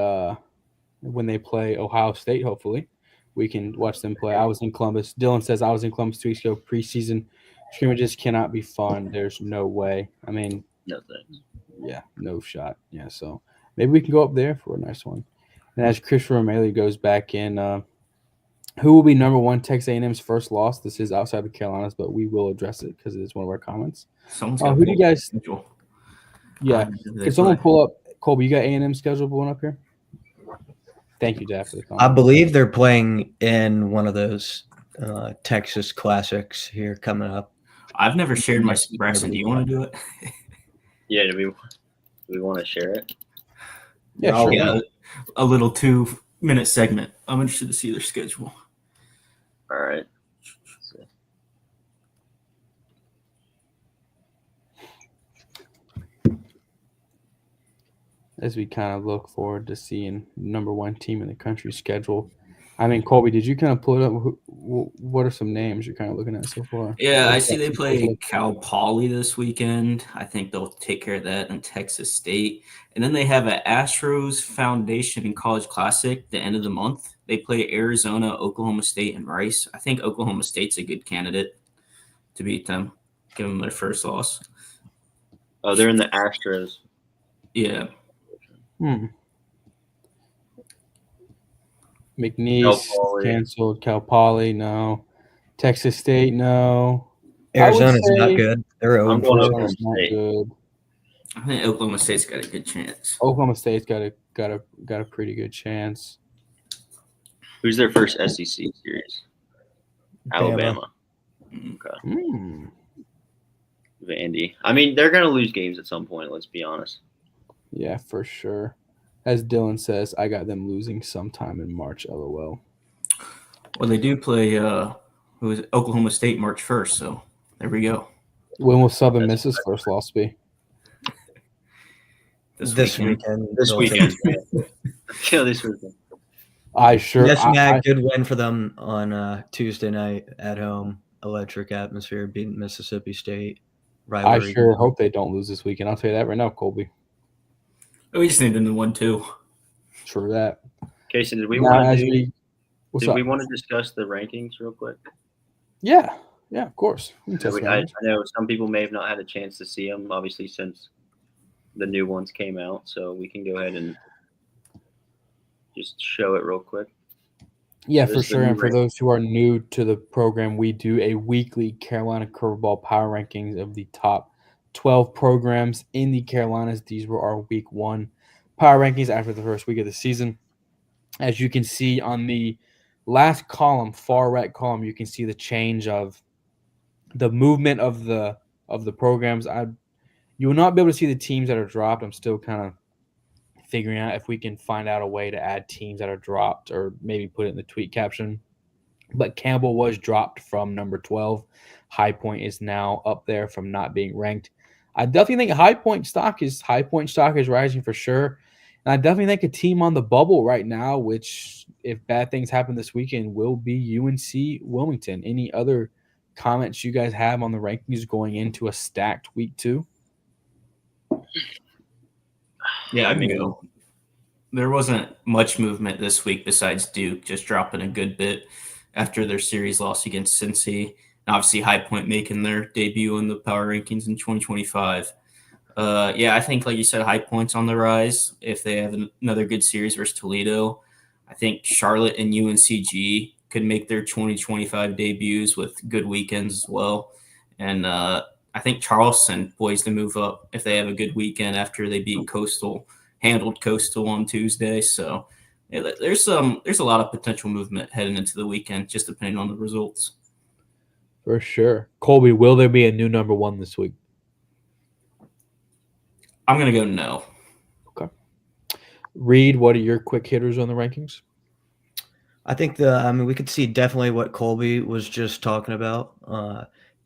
when they play Ohio State. Hopefully, we can watch them play. I was in Columbus. Dylan says I was in Columbus 2 weeks ago. Preseason scrimmages cannot be fun. There's no way. I mean, no thanks. Yeah, no shot. Yeah, so maybe we can go up there for a nice one. And as Christopher O'Malley goes back in, who will be number one Texas A&M's first loss? This is outside the Carolinas, but we will address it because it is one of our comments. Who do you guys? Schedule. Yeah, can someone pull up Colby? You got A&M schedule pulling up here? Thank you, Jeff, for the comment. I believe they're playing in one of those Texas classics here coming up. I've never shared my Braxton. Do you want to do it? Yeah, do we want to share it? Yeah, sure. Yeah, a little 2-minute segment. I'm interested to see their schedule. All right. As we kind of look forward to seeing number one team in the country schedule. I mean, Colby, did you kind of pull it up? What are some names you're kind of looking at so far? Yeah, I see they play Cal Poly this weekend. I think they'll take care of that in Texas State. And then they have an Astros Foundation and College Classic the end of the month. They play Arizona, Oklahoma State, and Rice. I think Oklahoma State's a good candidate to beat them, give them their first loss. Oh, they're in the Astros. Yeah. McNeese canceled. Cal Poly, no. Texas State, no. Arizona's not good. They're 0-4. Oklahoma Not good. I think Oklahoma State's got a good chance. Oklahoma State's got a pretty good chance. Who's their first SEC series? Alabama. Okay. Vandy. I mean, they're going to lose games at some point, let's be honest. Yeah, for sure. As Dylan says, I got them losing sometime in March, LOL. Well, they do play Oklahoma State March 1st, so there we go. When will Southern Miss's first loss be? This weekend. This they'll weekend. take- Yeah, this weekend. Yes, Matt, good win for them on Tuesday night at home. Electric atmosphere, beating Mississippi State. I Rivalry. sure hope they don't lose this weekend. I'll tell you that right now, Colby. We just need them to win too. True that. Casey, did we Now, want as to we, what's did up? we want to discuss the rankings real quick? Yeah, of course. We can So touch I on it. know some people may have not had a chance to see them, obviously, since the new ones came out. So we can go ahead and just show it real quick. Yeah, This for is the sure. new And for those who are new to the program, we do a weekly Carolina Curveball power rankings of the top 12 programs in the Carolinas. These were our week 1 power rankings after the first week of the season. As you can see on the last column, far right column, you can see the change of the movement of the programs. You will not be able to see the teams that are dropped. I'm still kind of figuring out if we can find out a way to add teams that are dropped or maybe put it in the tweet caption. But Campbell was dropped from number 12. High Point is now up there from not being ranked. I definitely think High Point stock is rising for sure. And I definitely think a team on the bubble right now, which if bad things happen this weekend, will be UNC Wilmington. Any other comments you guys have on the rankings going into a stacked week 2? Yeah, I can go. There wasn't much movement this week besides Duke just dropping a good bit after their series loss against Cincy. And obviously High Point making their debut in the power rankings in 2025. I think, like you said, High Point's on the rise if they have another good series versus Toledo. I think Charlotte and UNCG could make their 2025 debuts with good weekends as well. And I think Charleston poised to move up if they have a good weekend after they handled Coastal on Tuesday. So yeah, there's a lot of potential movement heading into the weekend, just depending on the results. For sure. Colby, will there be a new number 1 this week? I'm going to go no. Okay. Reed, what are your quick hitters on the rankings? I think we could see definitely what Colby was just talking about.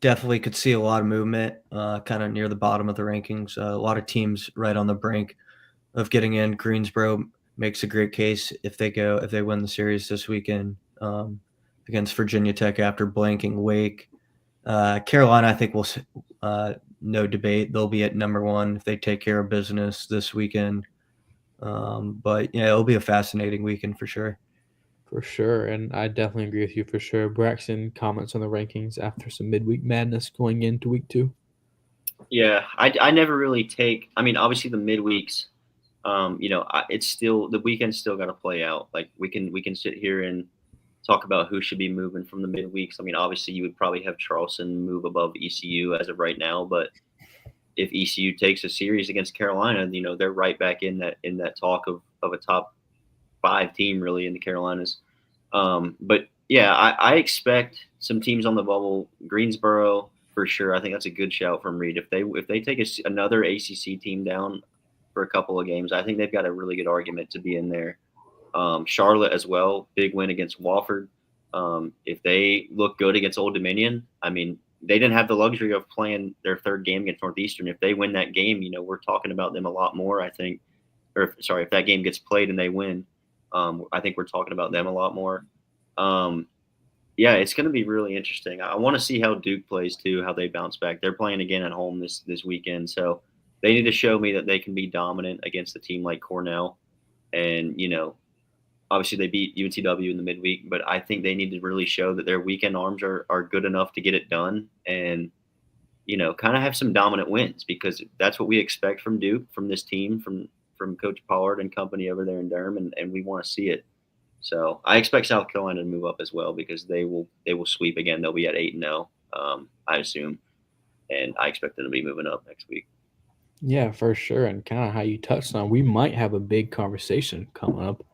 Definitely could see a lot of movement kind of near the bottom of the rankings. A lot of teams right on the brink of getting in. Greensboro makes a great case if they win the series this weekend against Virginia Tech after blanking Wake. Carolina, I think will no debate. They'll be at number 1 if they take care of business this weekend. But yeah, it'll be a fascinating weekend for sure. For sure, and I definitely agree with you for sure. Braxton, comments on the rankings after some midweek madness going into week 2? Yeah, I never really take. I mean, obviously the midweeks, it's still the weekend's still got to play out. Like we can sit here and talk about who should be moving from the midweeks. I mean, obviously you would probably have Charleston move above ECU as of right now, but if ECU takes a series against Carolina, they're right back in that talk of a top 5 team really in the Carolinas. But yeah, I expect some teams on the bubble. Greensboro for sure. I think that's a good shout from Reed. If they take another ACC team down for a couple of games, I think they've got a really good argument to be in there. Charlotte as well, big win against Wofford. If they look good against Old Dominion, I mean, they didn't have the luxury of playing their 3rd game against Northeastern. If they win that game, we're talking about them a lot more, I think. Or if that game gets played and they win, I think we're talking about them a lot more. It's going to be really interesting. I want to see how Duke plays too, how they bounce back. They're playing again at home this weekend, so they need to show me that they can be dominant against a team like Cornell. And obviously they beat UNCW in the midweek, but I think they need to really show that their weekend arms are good enough to get it done and kind of have some dominant wins, because that's what we expect from Duke, from this team, from Coach Pollard and company over there in Durham, and we want to see it. So I expect South Carolina to move up as well, because they will sweep again. They'll be at 8-0, I assume, and I expect them to be moving up next week. Yeah, for sure. And kind of how you touched on, we might have a big conversation coming up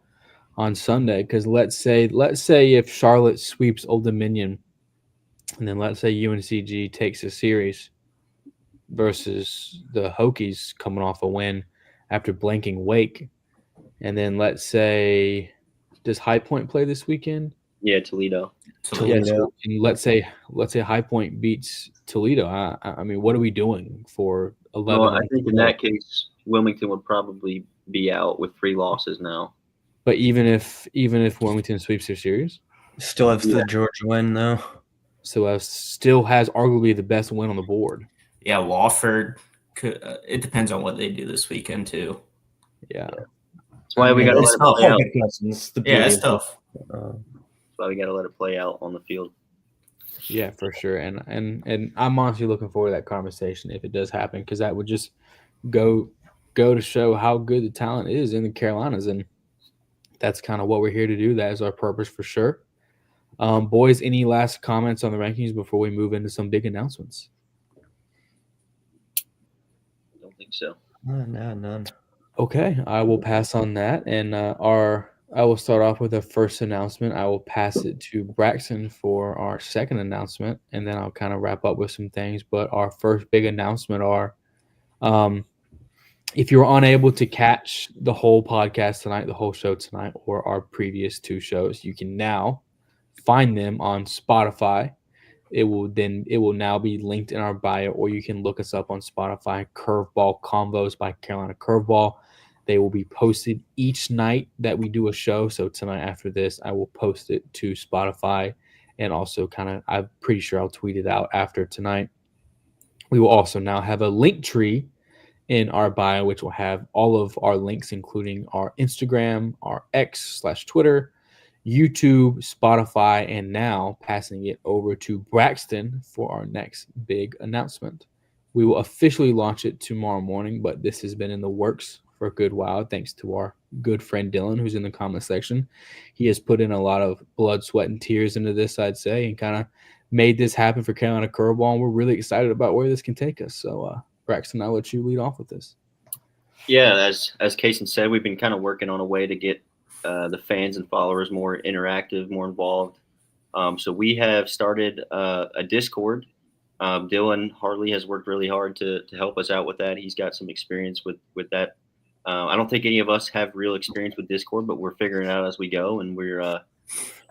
on Sunday, because let's say if Charlotte sweeps Old Dominion, and then let's say UNCG takes a series versus the Hokies coming off a win after blanking Wake, and then let's say, does High Point play this weekend? Yeah, Toledo. Yeah, so, and let's say High Point beats Toledo. I mean, what are we doing for 11? Well, I think in that case, Wilmington would probably be out with 3 losses now. But even if Wilmington sweeps their series, Still have the Georgia win though. so still has arguably the best win on the board. Yeah, Wofford could. It depends on what they do this weekend too. Yeah. That's why we got to let it play out. Yeah, it's tough. That's why we got to let it play out on the field. Yeah, for sure. And I'm honestly looking forward to that conversation if it does happen, because that would just go to show how good the talent is in the Carolinas, and that's kind of what we're here to do. That is our purpose for sure. Boys, any last comments on the rankings before we move into some big announcements? I don't think so. No, none. Okay, I will pass on that, and I will start off with the first announcement. I will pass it to Braxton for our second announcement, and then I'll kind of wrap up with some things. But our first big announcement are, if you're unable to catch the whole podcast tonight, the whole show tonight, or our previous 2 shows, you can now find them on Spotify. It will now be linked in our bio, or you can look us up on Spotify. Curveball Convos by Carolina Curveball. They will be posted each night that we do a show. So tonight after this, I will post it to Spotify, and also I'm pretty sure I'll tweet it out after tonight. We will also now have a link tree in our bio, which will have all of our links, including our Instagram, our X/Twitter, YouTube, Spotify, and now passing it over to Braxton for our next big announcement. We will officially launch it tomorrow morning, but this has been in the works for a good while, thanks to our good friend Dylan, who's in the comment section. He has put in a lot of blood, sweat, and tears into this, I'd say, and kind of made this happen for Carolina Curveball, and we're really excited about where this can take us. So, Braxton, I'll let you lead off with this. Yeah, as Kaysen said, we've been kind of working on a way to get the fans and followers more interactive, more involved. So we have started a Discord. Dylan Hartley has worked really hard to help us out with that. He's got some experience with that. I don't think any of us have real experience with Discord, but we're figuring it out as we go, and we're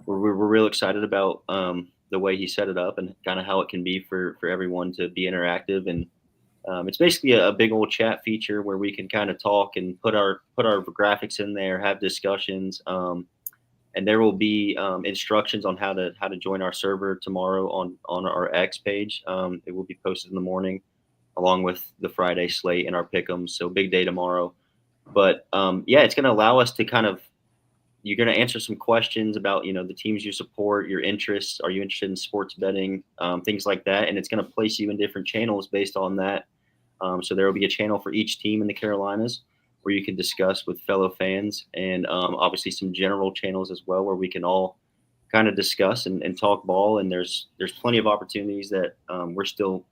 real excited about the way he set it up and kind of how it can be for everyone to be interactive. And it's basically a big old chat feature where we can kind of talk and put our graphics in there, have discussions, and there will be instructions on how to join our server tomorrow on our X page. It will be posted in the morning, along with the Friday slate and our pick'ems. So big day tomorrow. But yeah, it's going to allow us to you're going to answer some questions about the teams you support, your interests. Are you interested in sports betting, things like that? And it's going to place you in different channels based on that. So there will be a channel for each team in the Carolinas where you can discuss with fellow fans, and obviously some general channels as well where we can all kind of discuss and talk ball. And there's plenty of opportunities that we're still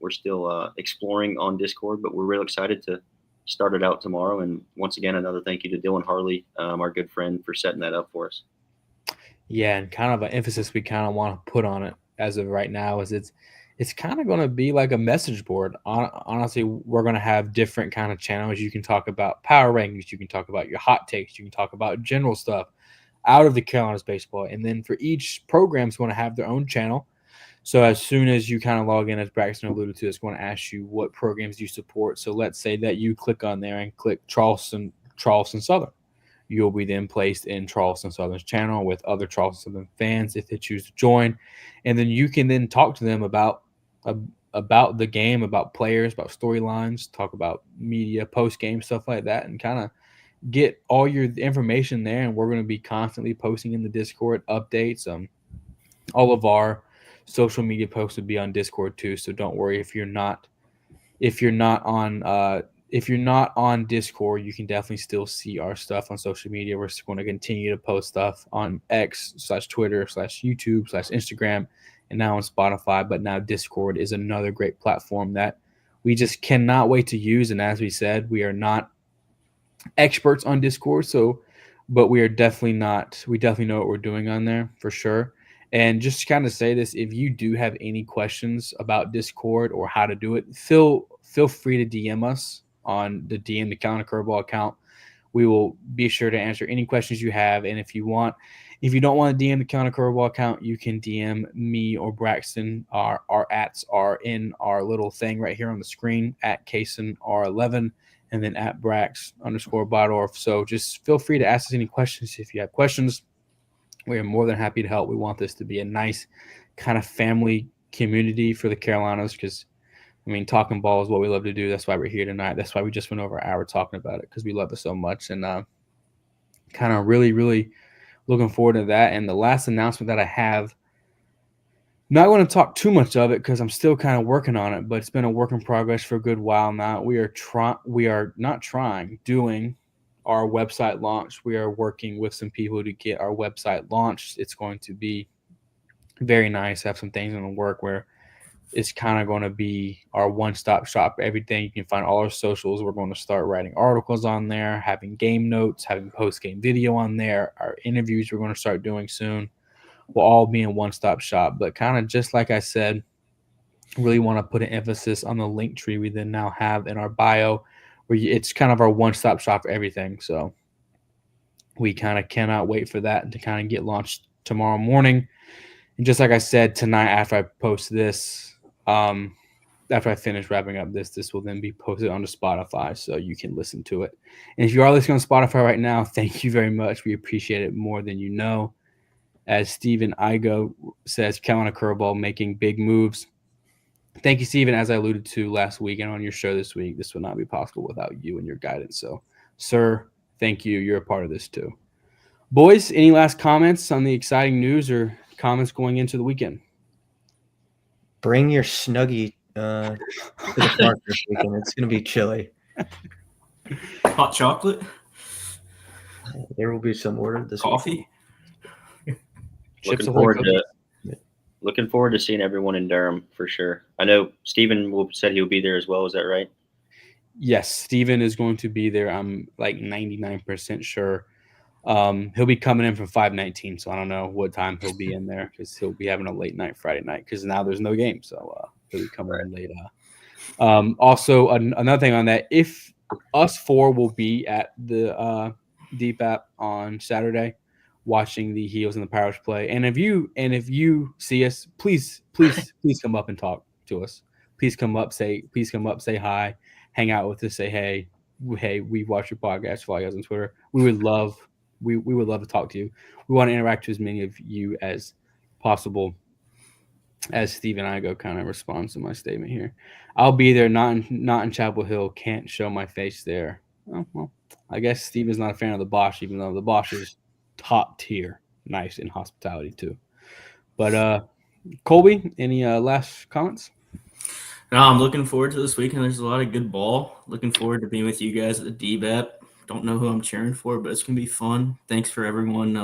exploring on Discord, but we're real excited to start it out tomorrow. And once again, another thank you to Dylan Hartley, our good friend, for setting that up for us. Yeah, and kind of an emphasis we kind of want to put on it as of right now is it's kind of going to be like a message board. Honestly, we're going to have different kind of channels. You can talk about power rankings. You can talk about your hot takes. You can talk about general stuff out of the Carolinas baseball. And then for each program, it's going to have their own channel. So as soon as you kind of log in, as Braxton alluded to, it's going to ask you what programs you support. So let's say that you click on there and click Charleston Southern. You'll be then placed in Charleston Southern's channel with other Charleston Southern fans if they choose to join. And then you can then talk to them about the game, about players, about storylines, talk about media, post-game, stuff like that, and kind of get all your information there. And we're going to be constantly posting in the Discord updates. All of our social media posts will be on Discord too, so don't worry if you're not on Discord, you can definitely still see our stuff on social media. We're going to continue to post stuff on X/Twitter/YouTube/Instagram, and now on Spotify. But now Discord is another great platform that we just cannot wait to use. And as we said, we are not experts on Discord, but we definitely know what we're doing on there for sure. And just to kind of say this, if you do have any questions about Discord or how to do it, feel free to DM us on the Carolina Curveball account. We will be sure to answer any questions you have. And if you don't want to DM the Carolina Curveball account, you can DM me or Braxton. Our ats are in our little thing right here on the screen, at Kaysen R11 and then at Brax_Bodorf. So just feel free to ask us any questions if you have questions. We are more than happy to help. We want this to be a nice kind of family community for the Carolinas because, I mean, talking ball is what we love to do. That's why we're here tonight. That's why we just went over an hour talking about it because we love it so much. And kind of really, really looking forward to that. And the last announcement that I have, not going to talk too much of it because I'm still kind of working on it, but it's been a work in progress for a good while now. We are doing our website launch. We are working with some people to get our website launched. It's going to be very nice. Have some things in the work where it's kind of going to be our one-stop shop for everything. You can find all our socials. We're going to start writing articles on there, having game notes, having post-game video on there. Our interviews we're going to start doing soon will all be in one-stop shop. But kind of just like I said, really want to put an emphasis on the link tree we then now have in our bio, where it's kind of our one-stop shop for everything. So we kind of cannot wait for that to kind of get launched tomorrow morning. And just like I said, tonight after I post this, after I finish wrapping up this will then be posted onto Spotify so you can listen to it. And if you are listening on Spotify right now, thank you very much. We appreciate it more than you know. As Steven Igo says, Carolina Curveball making big moves. Thank you, Steven. As I alluded to last week and on your show this week, this would not be possible without you and your guidance. So, sir, thank you. You're a part of this too. Boys, any last comments on the exciting news or comments going into the weekend? Bring your Snuggie to the park this weekend. It's going to be chilly. Hot chocolate, There will be some ordered this coffee. Looking forward to seeing everyone in Durham for sure. I know Steven said he'll be there as well. Is that right? Yes, Steven is going to be there. I'm like 99% sure. He'll be coming in from 5:19, so I don't know what time he'll be in there because he'll be having a late night Friday night because now there's no game, so he'll be coming in late. Also, another thing on that, if us four will be at the Deep App on Saturday, watching the Heels and the Pirates play, and if you see us, please come up and talk to us. Please come up, say hi, hang out with us, say hey, we watch your podcast, follow us on Twitter. We would love to talk to you. We want to interact with as many of you as possible. As Steve and I go kind of responds to my statement here. I'll be there, not in Chapel Hill. Can't show my face there. Oh, well, I guess Steve is not a fan of the Bosch, even though the Bosch is top tier, nice in hospitality too. But Colby, any last comments? No, I'm looking forward to this weekend. There's a lot of good ball. Looking forward to being with you guys at the DBAP. Don't know who I'm cheering for, but it's gonna be fun. Thanks for everyone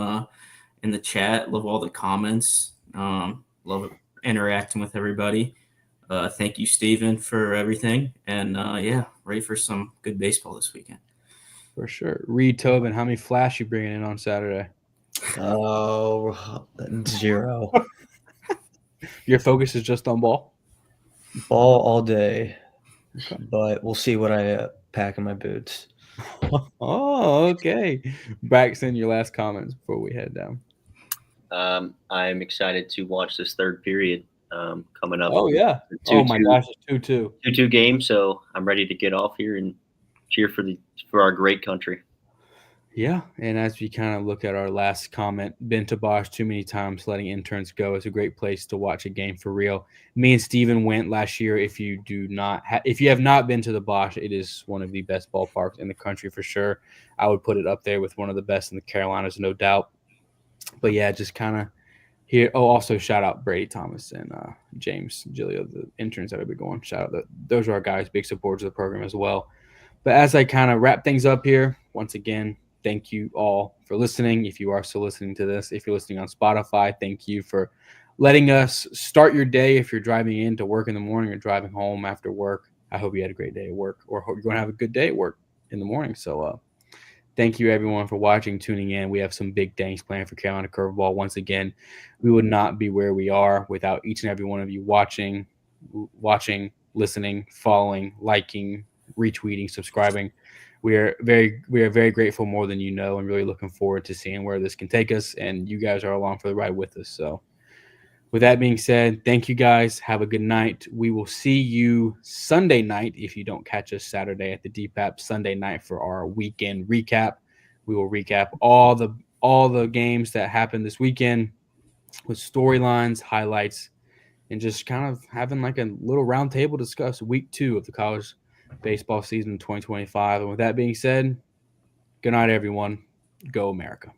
in the chat. Love all the comments. Love interacting with everybody. Thank you, Steven, for everything. And ready for some good baseball this weekend. For sure. Reed Tobin, how many flash you bringing in on Saturday? Oh, 0. Your focus is just on ball? Ball all day. Okay. But we'll see what I pack in my boots. Oh, okay. Braxton, your last comments before we head down. I'm excited to watch this third period coming up. Oh, yeah. Oh, my gosh, it's 2-2. 2-2 game, so I'm ready to get off here and cheer for our great country. Yeah, and as we kind of look at our last comment, been to Bosch too many times, letting interns go. It's a great place to watch a game for real. Me and Steven went last year. If you have not been to the Bosch, it is one of the best ballparks in the country for sure. I would put it up there with one of the best in the Carolinas, no doubt. But yeah, just kind of here. Oh, also shout out Brady Thomas and James Gilio, the interns that have been going. Shout out those are our guys, big supporters of the program as well. But as I kind of wrap things up here, once again, thank you all for listening. If you are still listening to this, if you're listening on Spotify, thank you for letting us start your day. If you're driving in to work in the morning or driving home after work, I hope you had a great day at work, or hope you're going to have a good day at work in the morning. So thank you, everyone, for watching, tuning in. We have some big things planned for Carolina Curveball. Once again, we would not be where we are without each and every one of you watching, listening, following, liking, retweeting, subscribing. We are very grateful, more than you know, and really looking forward to seeing where this can take us. And you guys are along for the ride with us. So With that being said, thank you guys. Have a good night. We will see you Sunday night if you don't catch us Saturday at the DPAP Sunday night for our weekend recap. We will recap all the games that happened this weekend with storylines, highlights, and just kind of having like a little roundtable discuss week 2 of the college baseball season 2025. And with that being said, good night, everyone. Go America.